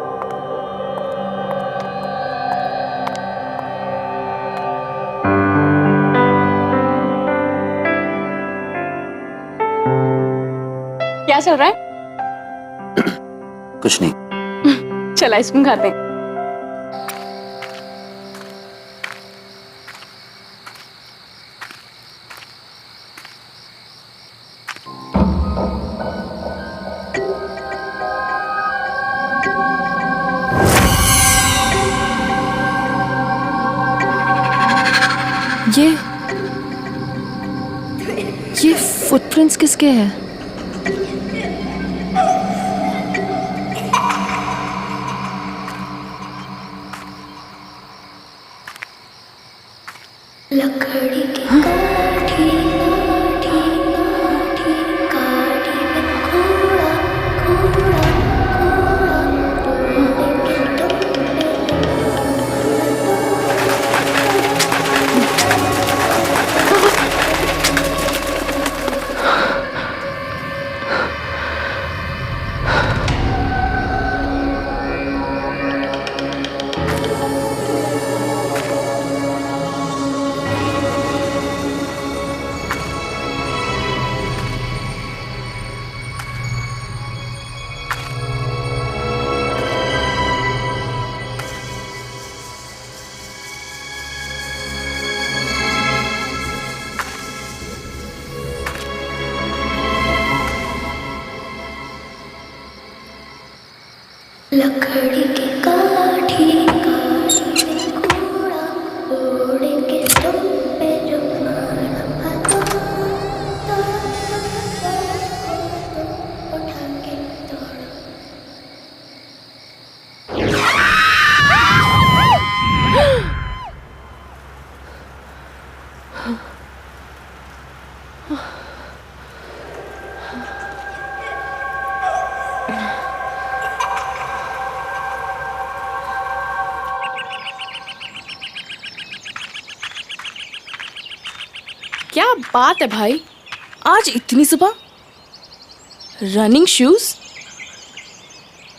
क्या चल रहा है? कुछ नहीं। चल आइसक्रीम खाते हैं। ये फुटप्रिंट्स किसके हैं? लकड़ी की काठी काठी काठी काठी में घोड़ा घोड़ा घोड़ा दौड़ेंगे लकड़ी की काठी काठी में घोड़ा दौड़ेंगे तुम पे क्या बात है भाई, आज इतनी सुबह रनिंग शूज?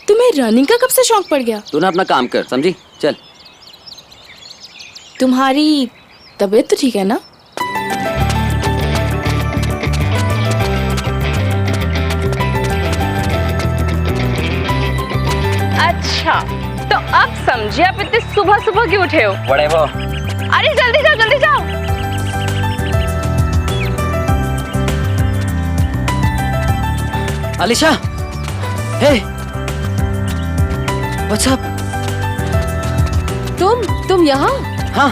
तुम्हें रनिंग का कब से शौक पड़ गया? तू ना अपना काम कर, समझी? चल। तुम्हारी तबीयत तो ठीक है ना? अच्छा, तो अब समझिए आप इतनी सुबह सुबह क्यों उठे हो? बड़े वो अरे जल्दी जाओ, जल्दी जाओ। अलीशा, हे, व्हाट्स अप? तुम यहाँ? हाँ,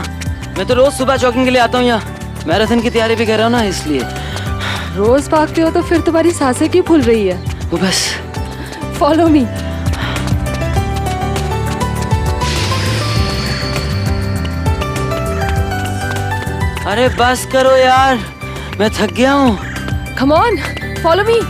मैं तो रोज सुबह जॉगिंग के लिए आता हूँ यहाँ। मैराथन की तैयारी भी कर रहा हूँ ना, इसलिए। रोज भागते हो तो फिर तुम्हारी सांसें क्यों फूल रही है? वो बस। Follow me. अरे बस करो यार, मैं थक गया हूँ। Come on, follow me.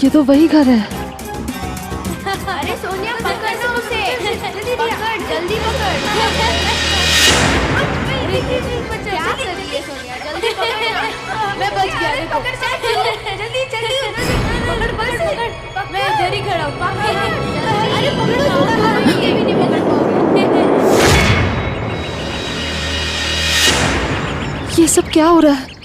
ये तो वही घर है। अरे सोनिया पकड़ ना उसे, पकड़ जल्दी पकड़। क्या कर रही है सोनिया? जल्दी पकड़। मैं बच गया। पकड़ जल्दी जल्दी पकड़ बस पकड़। मैं इधर ही खड़ा हूँ। अरे पकड़ो, ये भी नहीं पकड़ पाओगे। ये सब क्या हो रहा है?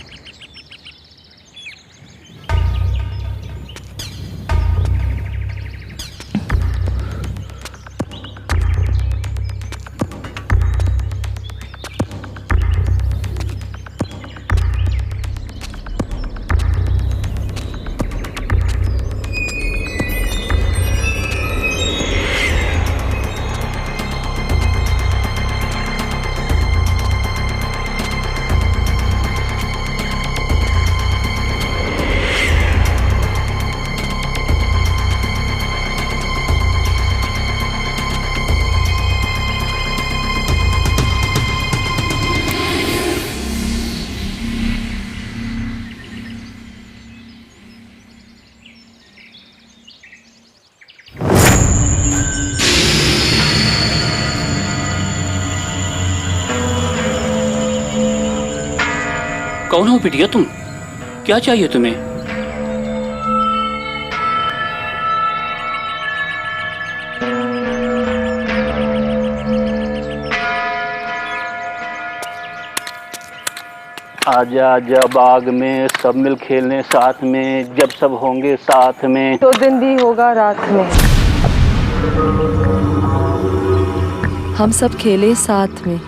कौन हो बिटिया तुम? क्या चाहिए तुम्हें? आजा आजा बाग में सब मिल खेलने साथ में, जब सब होंगे साथ में तो दिन भी होगा रात में। हम सब खेले साथ में।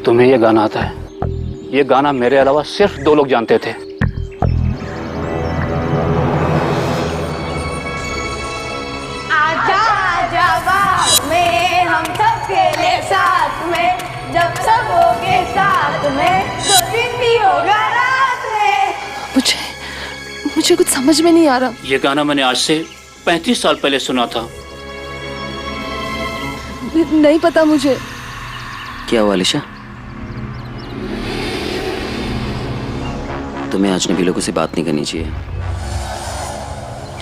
तुम्हें ये गाना आता है? ये गाना मेरे अलावा सिर्फ 2 लोग जानते थे। आजा आजा बाग में हम सब खेले साथ में, जब सब होंगे साथ में तो दिन भी होगा रात में। मुझे कुछ समझ में नहीं आ रहा। ये गाना मैंने आज से 35 साल पहले सुना था। नहीं पता मुझे। क्या हुआ अलीशा? तुम्हें अजनबी लोगों से बात नहीं करनी चाहिए।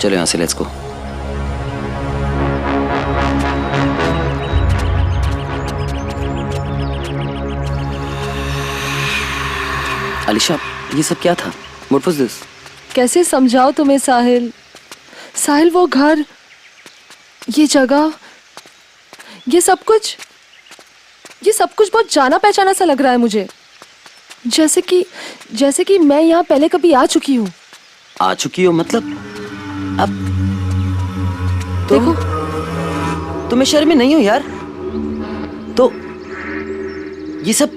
चलो यहाँ से, लेट्स गो। अलीशा, ये सब क्या था? What was this? कैसे समझाओ तुम्हें साहिल? साहिल, वो घर, ये जगह, ये सब कुछ बहुत जाना पहचाना सा लग रहा है मुझे। जैसे कि मैं यहाँ पहले कभी आ चुकी हूँ। आ चुकी हो मतलब? अब देखो, तुम्हें शर्म नहीं हो यार? तो ये सब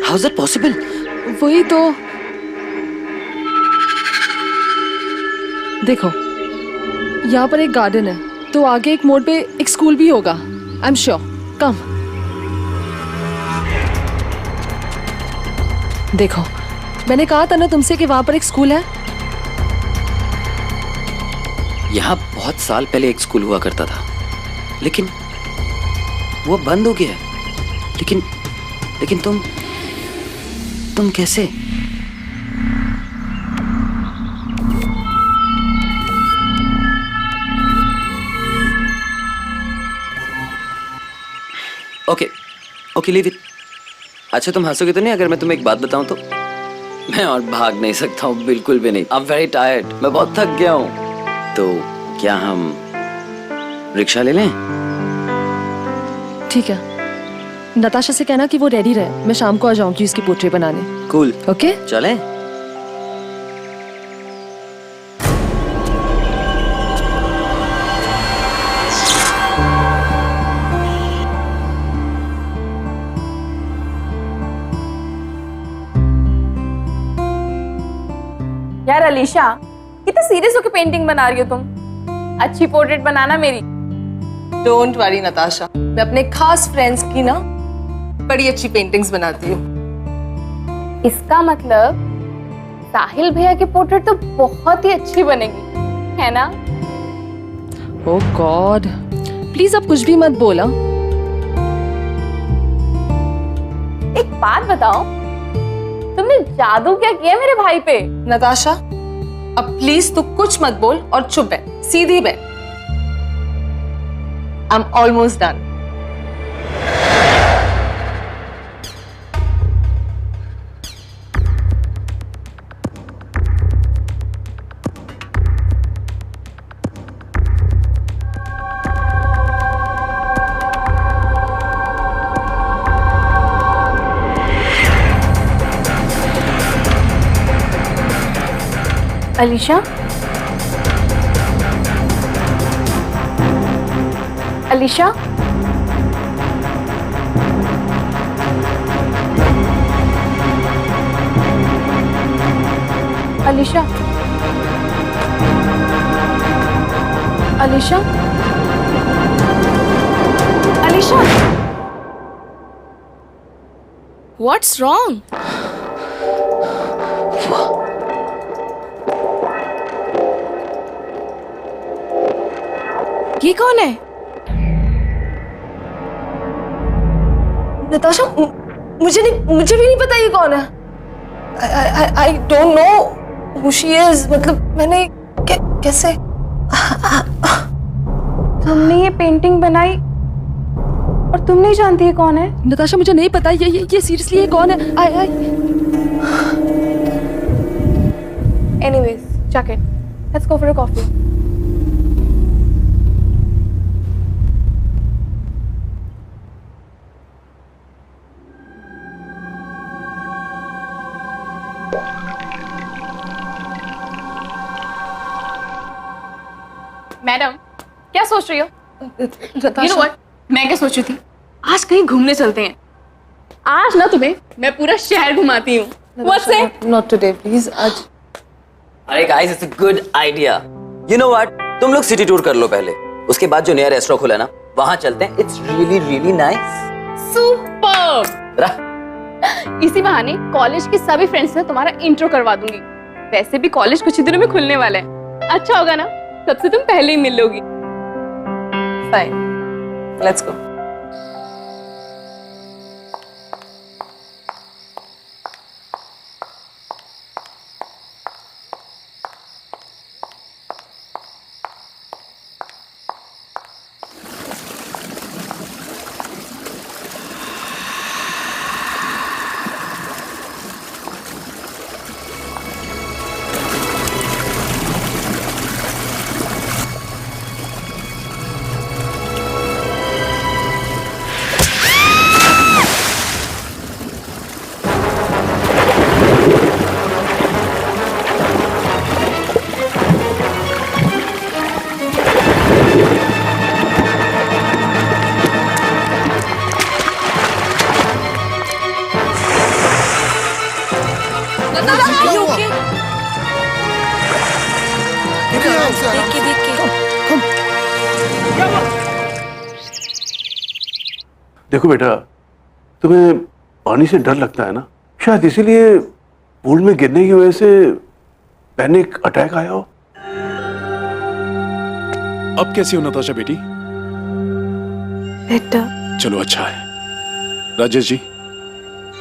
हाउ इज इट पॉसिबल? वही तो। देखो, यहाँ पर एक गार्डन है, तो आगे एक मोड़ पे एक स्कूल भी होगा। I am sure. कम देखो, मैंने कहा था ना तुमसे कि वहां पर एक स्कूल है। यहाँ बहुत साल पहले एक स्कूल हुआ करता था, लेकिन वो बंद हो गया है। लेकिन तुम कैसे? Okay leave it. अच्छा तुम हंसोगे तो नहीं अगर मैं तुम्हें एक बात बताऊं तो? मैं और भाग नहीं सकता हूँ, बिल्कुल भी नहीं। आई एम वेरी टायर्ड, मैं बहुत थक गया हूँ। तो क्या हम रिक्शा ले लें? ठीक है, नताशा से कहना कि वो रेडी रहे, मैं शाम को आ जाऊंगी उसकी पोर्ट्रेट बनाने। कूल। ओके चलें? यार अलीशा, कितने सीरियस होकर पेंटिंग बना रही हो तुम? अच्छी पोर्ट्रेट बनाना मेरी। डोंट वरी नताशा, मैं अपने खास फ्रेंड्स की ना बड़ी अच्छी पेंटिंग्स बनाती हूँ। इसका मतलब साहिल भैया की पोर्ट्रेट तो बहुत ही अच्छी बनेगी, है ना? ओह गॉड, प्लीज अब कुछ भी मत बोला। एक बात बताओ, तुमने जादू क्या किया मेरे भाई पे? नताशा अब प्लीज तू कुछ मत बोल और चुप बैठ, सीधी बैठ। I am almost done. Alisha, Alisha, Alisha, Alisha, Alisha, What's wrong? ये कौन है? नताशा मुझे भी नहीं पता ये कौन है। I don't know who she is। मतलब मैंने कैसे? तुमने ये पेंटिंग बनाई और तुम नहीं जानती ये कौन है? नताशा मुझे नहीं पता ये सीरियसली ये कौन है? Anyways, check it. Let's go for a coffee. Madam, क्या सोच रही हो? You know what? मैं क्या सोच रही थी? आज कहीं घूमने चलते हैं। आज ना तुम्हें मैं पूरा शहर घुमाती हूँ। What's it? Not today, please। आज। अरे guys, it's a good idea. You know what, तुम लोग सिटी टूर कर लो पहले, उसके बाद जो नया रेस्टोरेंट खुला ना वहां चलते हैं। It's really really nice. Super. इसी बहाने कॉलेज के सभी फ्रेंड्स से तुम्हारा इंट्रो करवा दूंगी। वैसे भी कॉलेज कुछ ही दिनों में खुलने वाला है। अच्छा होगा ना, सबसे तुम पहले ही मिल लोगी। Fine, let's go. देखो बेटा, तुम्हें पानी से डर लगता है ना, शायद इसीलिए पूल में गिरने की वजह से पैनिक अटैक आया हो। अब कैसी हो नताशा बेटी? बेटा चलो अच्छा है। राजेश जी,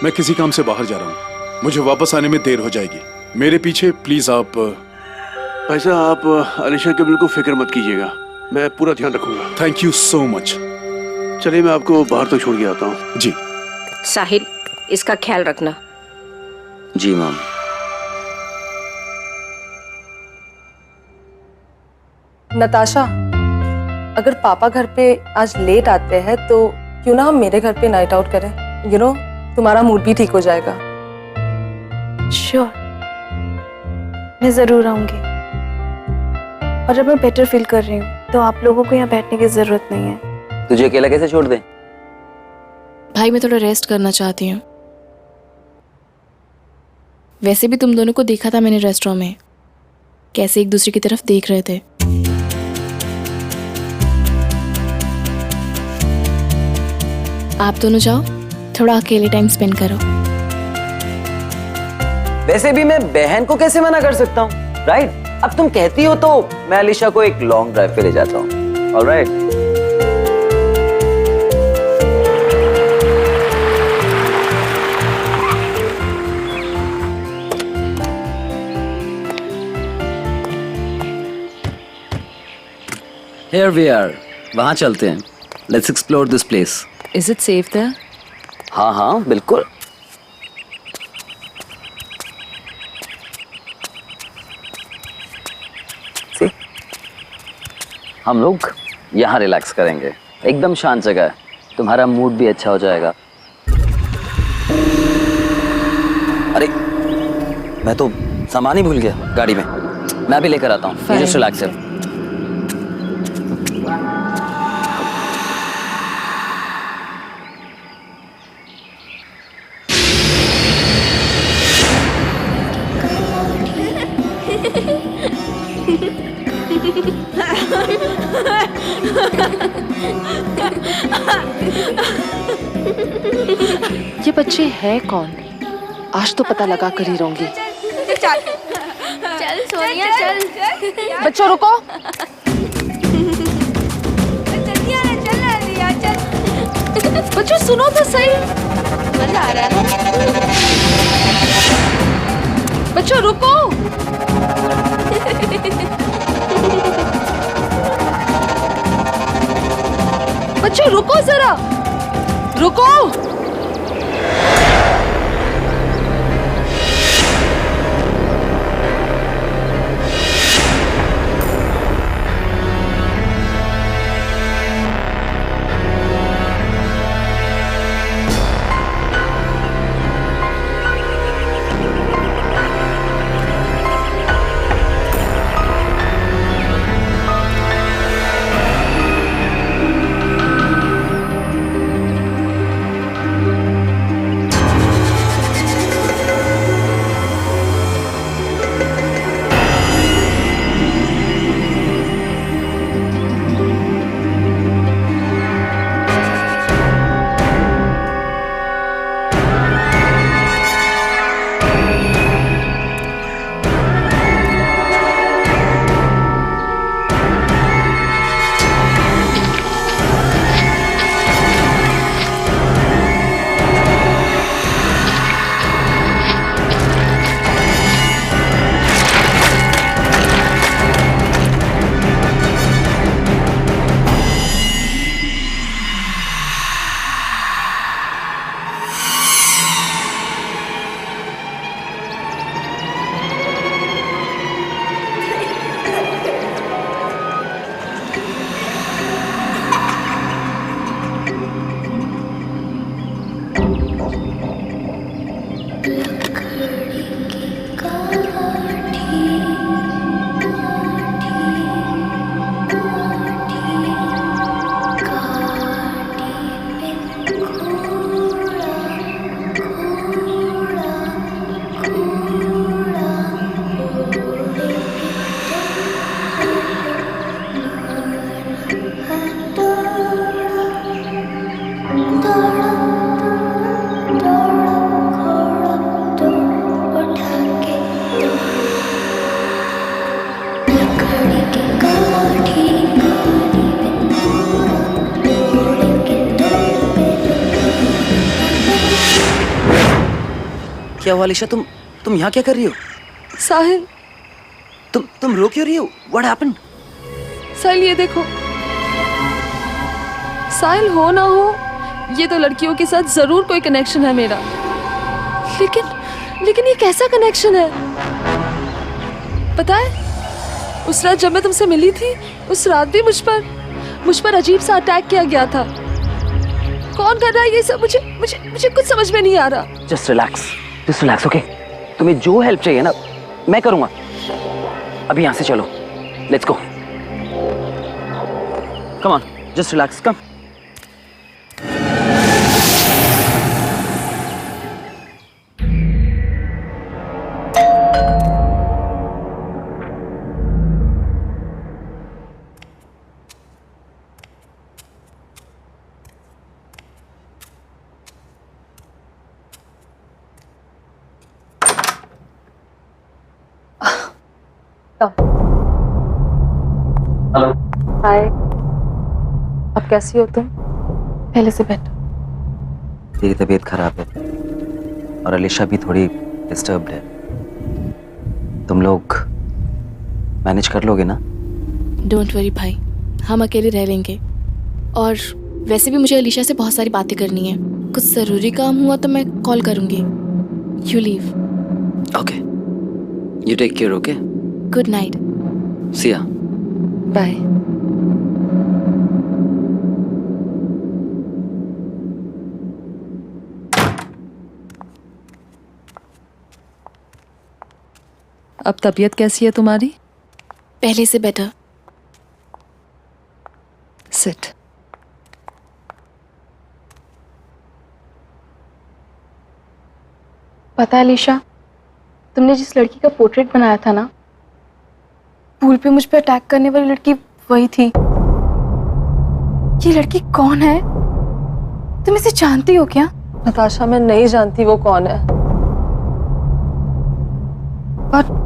मैं किसी काम से बाहर जा रहा हूँ, मुझे वापस आने में देर हो जाएगी। मेरे पीछे प्लीज आप। ऐसा आप अलीशा के बिल्कुल फिक्र मत कीजिएगा, मैं पूरा ध्यान रखूंगा। Thank you so much. चलिए मैं आपको बाहर तक छोड़ के आता हूँ। जी। साहिल, इसका ख्याल रखना। जी मैम। नताशा, अगर पापा घर पे आज लेट आते हैं तो क्यों ना हम मेरे घर पे नाइट आउट करें? यू नो, तुम्हारा मूड भी ठीक हो जाएगा। श्योर, मैं जरूर आऊंगी। और अब मैं बेटर फील कर रही हूँ तो आप लोगों को यहाँ बैठने की जरूरत नहीं है। तुझे अकेला कैसे छोड़ दे? भाई मैं थोड़ा रेस्ट करना चाहती हूँ। वैसे भी तुम दोनों को देखा था मैंने रेस्टोरेंट में, कैसे एक दूसरे की तरफ देख रहे थे। आप दोनों जाओ, थोड़ा अकेले टाइम स्पेंड करो। वैसे भी मैं बहन को कैसे मना कर सकता हूँ, राइट? अब तुम कहती हो तो मैं अलीशा को एक लॉन्ग ड्राइव पे ले जाता हूँ। ऑलराइट? Here we are. वहाँ चलते हैं। Let's explore this place. Is it safe there? हाँ हाँ बिल्कुल। See? हम लोग यहाँ रिलैक्स करेंगे, एकदम शांत जगह है, तुम्हारा मूड भी अच्छा हो जाएगा। अरे मैं तो सामान ही भूल गया गाड़ी में, मैं भी लेकर आता हूँ। जस्ट रिलैक्स है। ये बच्चे हैं कौन? आज तो पता लगा कर ही रहूंगी। चल सोनिया चल। बच्चों रुको। जल्दी आना, चल रिया चल। बच्चों सुनो तो सही। मजा आ रहा है ना? बच्चों रुको। बच्चों रुको जरा, रुको। क्या हुआ अलीशा? तुम यहाँ क्या कर रही हो? साहिल, तुम रो क्यों रही हो? What happened? साहिल ये देखो। साहिल हो ना हो, ये तो लड़कियों के साथ जरूर कोई कनेक्शन है मेरा, लेकिन ये कैसा कनेक्शन है? पता है, उस रात जब मैं तुमसे मिली थी, उस रात भी मुझ पर अजीब सा अटैक किया गया था। कौन कर रहा है ये सब? मुझे कुछ समझ में नहीं आ रहा। Just relax, okay? तुम्हें जो हेल्प चाहिए ना, मैं करूंगा। अभी यहाँ से चलो, let's go. Come on, just relax, come. Hello, hi. अब कैसी हो तुम? पहले से बेटर। तेरी तबीयत खराब है और अलीशा भी थोड़ी डिस्टर्ब्ड है। तुम लोग मैनेज कर लोगे ना? डोंट वरी भाई, हम अकेले रह लेंगे। और वैसे भी मुझे अलीशा से बहुत सारी बातें करनी है। कुछ ज़रूरी काम हुआ तो मैं कॉल करूँगी। You leave. Okay, you take care, okay? Good night. See ya. Bye. अब तबीयत कैसी है तुम्हारी? पहले से बेटर। सिट। पता है अलीशा, तुमने जिस लड़की का पोर्ट्रेट बनाया था ना, पूल पे मुझ पे अटैक करने वाली लड़की वही थी। ये लड़की कौन है? तुम इसे जानती हो क्या? नताशा, मैं नहीं जानती वो कौन है, पर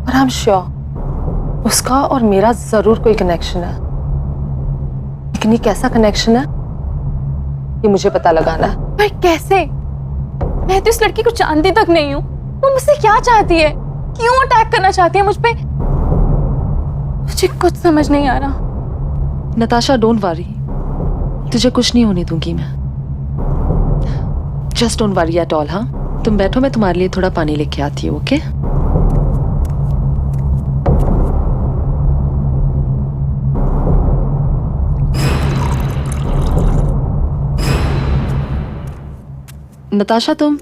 आई एम श्योर उसका और मेरा जरूर कोई कनेक्शन है। लेकिन ये कैसा कनेक्शन है, ये मुझे पता लगाना है। पर कैसे? मैं तो इस लड़की को जानती तक नहीं हूँ। वो मुझसे क्या चाहती है? क्यों अटैक करना चाहती है मुझ पे? मुझे कुछ समझ नहीं आ रहा। नताशा, डोंट वरी, तुझे कुछ नहीं होने दूंगी मैं। Just don't worry at all. हाँ, तुम बैठो, मैं तुम्हारे लिए थोड़ा पानी लेके आती हूँ, ओके? नताशा, तुम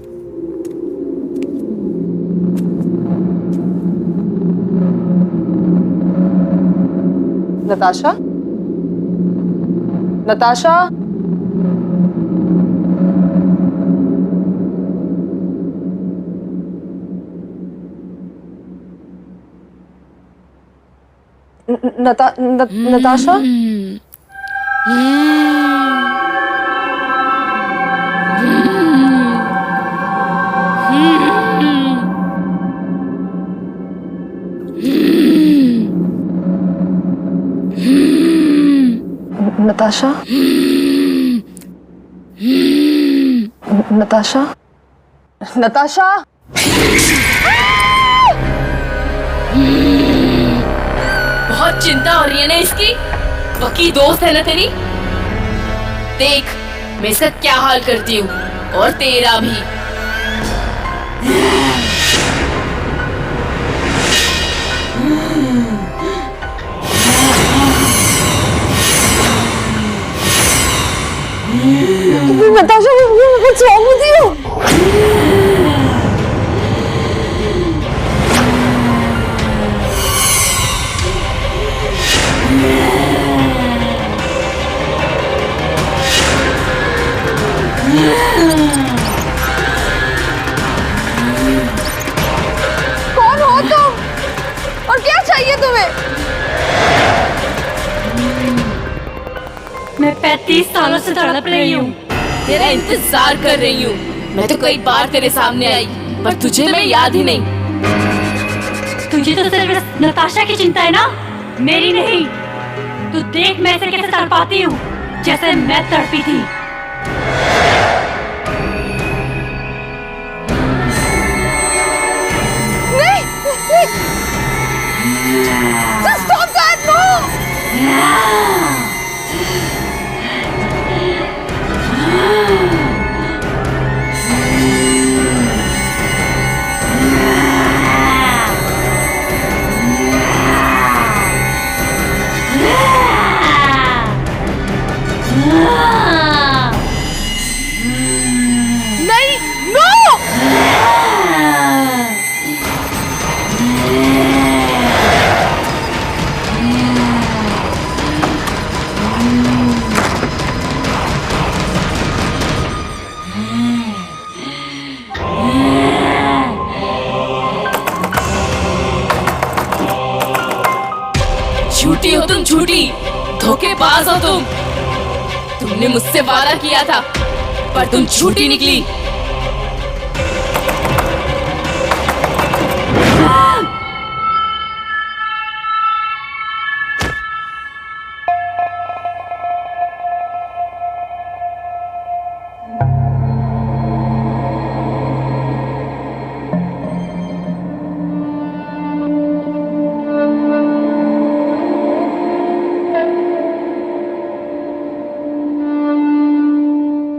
नताशा, नताशा, नताशा, नताशा, नताशा, नताशा। बहुत चिंता हो रही है ना इसकी? पक्की दोस्त है ना तेरी? देख मैं इसका क्या हाल करती हूँ, और तेरा भी। Natasha, what's wrong with you? कौन हो तुम? और क्या चाहिए तुम्हें? मैं 35 सालों से तड़प रही हूँ, तेरा इंतजार कर रही हूँ। मैं तो कई बार तेरे सामने आई, पर तुझे मैं याद ही नहीं। तुझे तो सिर्फ नताशा की चिंता है ना, मेरी नहीं। तू देख मैं इसे कैसे तड़पाती हूँ, जैसे मैं तड़पी थी। Just stop that! No! नहीं, नो! झूठी हो तुम, झूठी, धोखेबाज हो तुम। तुमने मुझसे वादा किया था, पर तुम झूठी निकली।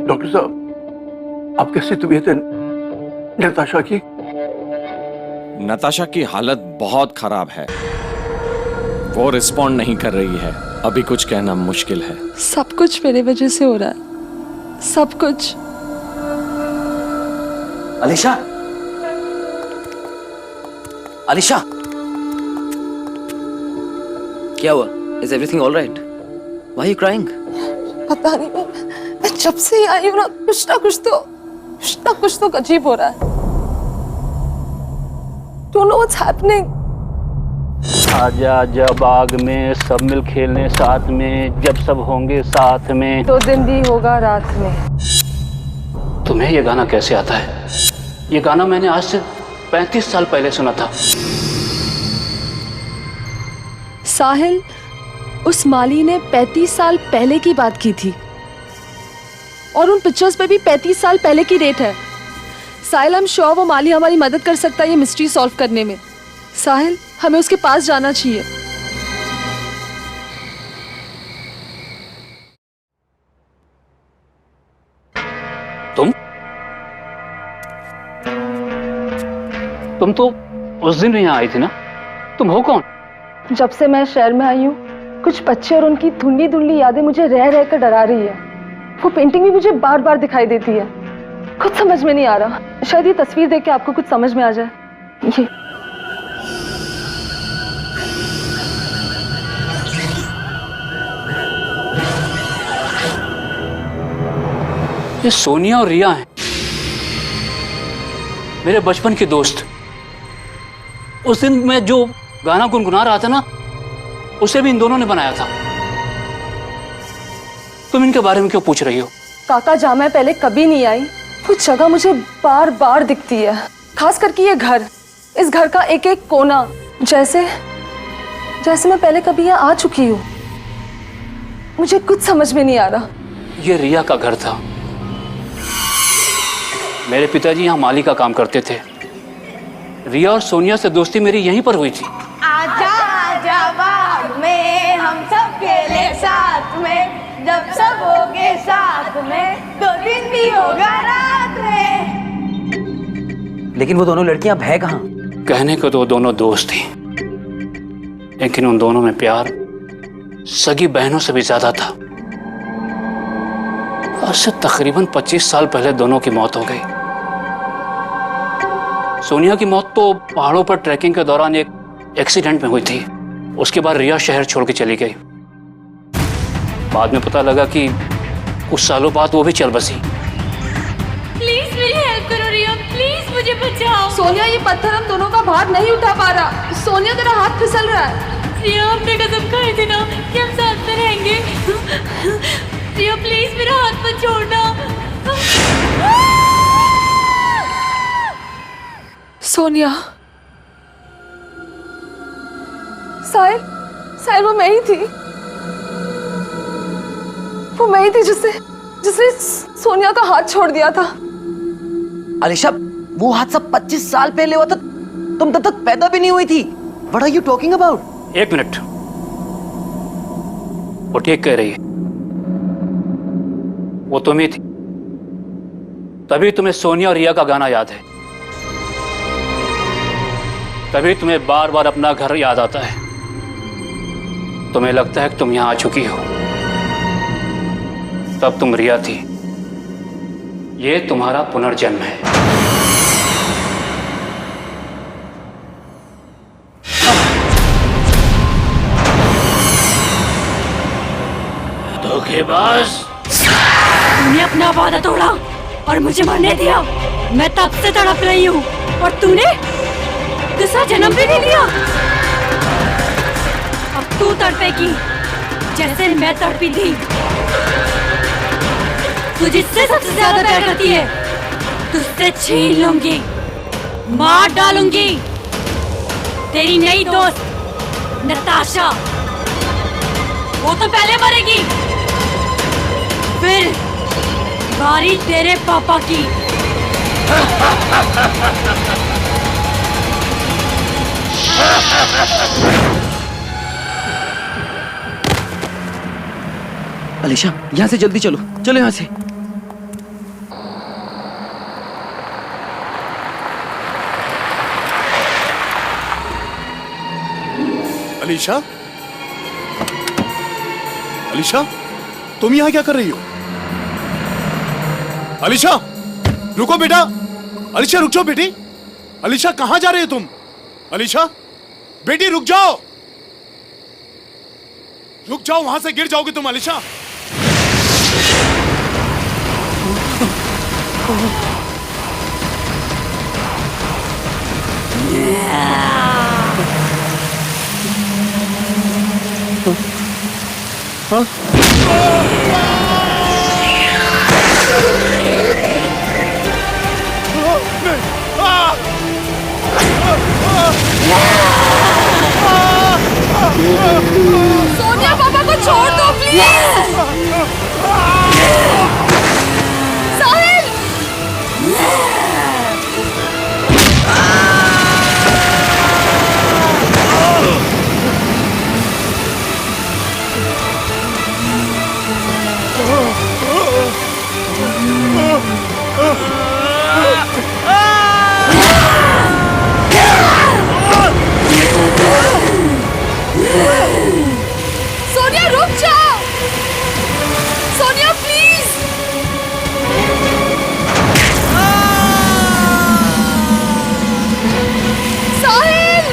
डॉक्टर साहब, आप कैसी तबीयत है नताशा की? नताशा की हालत बहुत खराब है, वो रिस्पॉन्ड नहीं कर रही है। अभी कुछ कहना मुश्किल है। सब कुछ मेरी वजह से हो रहा है, सब कुछ। अलीशा, अलीशा, क्या हुआ? Is everything all right? Why are you crying? पता नहीं, मैं जब से आई हूँ ना, कुछ ना कुछ तो अजीब हो रहा है। Don't know what's happening. आजा आजा बाग में सब मिल खेलने साथ में, जब सब होंगे साथ में, तो दिन भी होगा रात में। तुम्हें ये गाना कैसे आता है? ये गाना मैंने आज से 35 साल पहले सुना था। साहिल, उस माली ने 35 साल पहले की बात की थी और उन पिक्चर्स पे भी 35 साल पहले की डेट है। साहिल, हम श्योर वो माली हमारी मदद कर सकता है ये मिस्ट्री सॉल्व करने में। साहिल, हमें उसके पास जाना चाहिए। तुम तो उस दिन यहाँ आई थी ना? तुम हो कौन? जब से मैं शहर में आई हूँ, कुछ बच्चे और उनकी धुंधली धुंधली यादें मुझे रह रह कर डरा रही है। वो पेंटिंग भी मुझे बार बार दिखाई देती है। कुछ समझ में नहीं आ रहा। शायद ये तस्वीर देख के आपको कुछ समझ में आ जाए। ये सोनिया और रिया हैं, मेरे बचपन के दोस्त। उस दिन मैं जो गाना गुनगुना रहा था ना, उसे भी इन दोनों ने बनाया था। तुम इनके बारे में क्यों पूछ रही हो? काका, जहाँ मैं पहले कभी नहीं आई, वो जगह मुझे बार बार दिखती है। खास करके ये घर, इस घर का एक एक कोना, जैसे मैं पहले कभी यहाँ आ चुकी हूँ। मुझे कुछ समझ में नहीं आ रहा। ये रिया का घर था। मेरे पिताजी यहाँ माली का काम करते थे। रिया और सोनिया से दोस्ती मेरी यहीं पर हुई थी। आजा आजा बाग में हम सब खेले साथ में, जब सब होगे साथ में, तो दिन भी होगा रात में। लेकिन वो दोनों लड़कियां अब है कहाँ? कहने को तो दोनों दोस्त थी, लेकिन उन दोनों में प्यार सगी बहनों से भी ज्यादा था। आज से तकरीबन 25 साल पहले दोनों की मौत हो गई। सोनिया की मौत तो पहाड़ों पर ट्रैकिंग के दौरान एक एक्सीडेंट में हुई थी। उसके बाद रिया शहर छोड़ के चली गई। बाद में पता लगा कि कुछ सालों बाद वो भी चल बसी। प्लीज मेरी हेल्प करो रिया, प्लीज मुझे बचाओ। सोनिया, ये पत्थर हम दोनों का भार नहीं उठा पा रहा। सोनिया, तेरा हाथ फिसल रहा है। रिया, हमने कसम खाई थी ना कि हम साथ में रहेंगे। रिया, प्लीज मेरा हाथ मत छोड़ना। सोनिया, साहिल, वो मैं ही थी। वो मैं ही थी जिसने सोनिया का हाथ छोड़ दिया था। अलीशा, वो हादसा 25 साल पहले हुआ था। तुम तब तक पैदा भी नहीं हुई थी। What are you talking about? एक मिनट, वो ठीक कह रही है, वो तुम ही थी, तभी तुम्हें सोनिया और रिया का गाना याद है, तभी तुम्हें बार बार अपना घर याद आता है, तुम्हें लगता है कि तुम यहां आ चुकी हो, तब तुम रिया थी, ये तुम्हारा पुनर्जन्म है। धोखेबाज, तूने अपना वादा तोड़ा और मुझे मरने दिया। मैं तब से तड़प रही हूँ और तूने दूसरा जन्म भी नहीं लिया। अब तू तड़पेगी जैसे मैं तड़पी थी। तू जिससे सबसे ज्यादा प्यार करती है, तुझसे छीन लूंगी, मार डालूंगी। तेरी नई दोस्त नताशा, वो तो पहले मरेगी, फिर बारी तेरे पापा की। अलीशा, यहाँ से जल्दी चलो, चलो यहाँ से। अलीशा, अलीशा, तुम यहाँ क्या कर रही हो? अलीशा, रुको बेटा। अलीशा, रुक जाओ बेटी। अलीशा, कहाँ जा रही हो तुम? अलीशा, बेटी रुक जाओ, रुक जाओ, वहां से गिर जाओगे तुम। अलीशा, सोनिया, पापा को छोड़ दो प्लीज। साहिल, सोनिया रुक जाओ। सोनिया प्लीज। साहिल,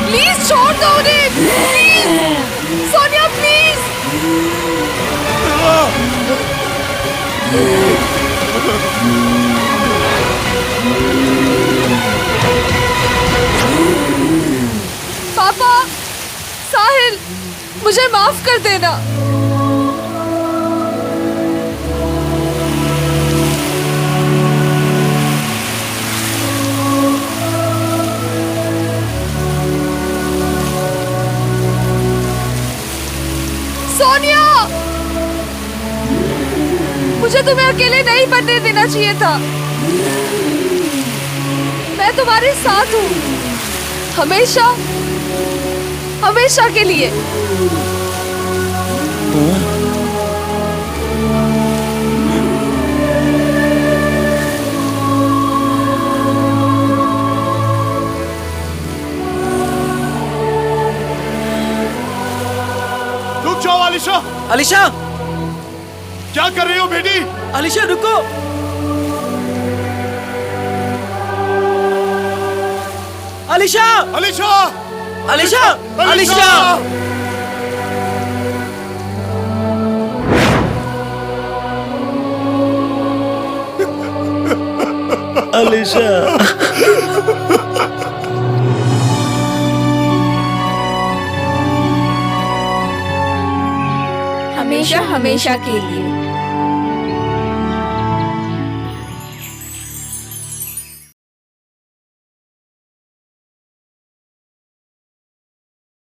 प्लीज छोड़ दो उन्हें, प्लीज। सोनिया प्लीज। पापा, साहिल, मुझे माफ कर देना। सोनिया, मुझे तुम्हें अकेले नहीं बनने देना चाहिए था। मैं तुम्हारे साथ हूँ, हमेशा, हमेशा के लिए। रुक जाओ अलीशा। अलीशा, क्या कर रही हो बेटी? अलीशा रुको। अलीशा, अलीशा, अलीशा, अलीशा। अलीशा, हमेशा हमेशा के लिए।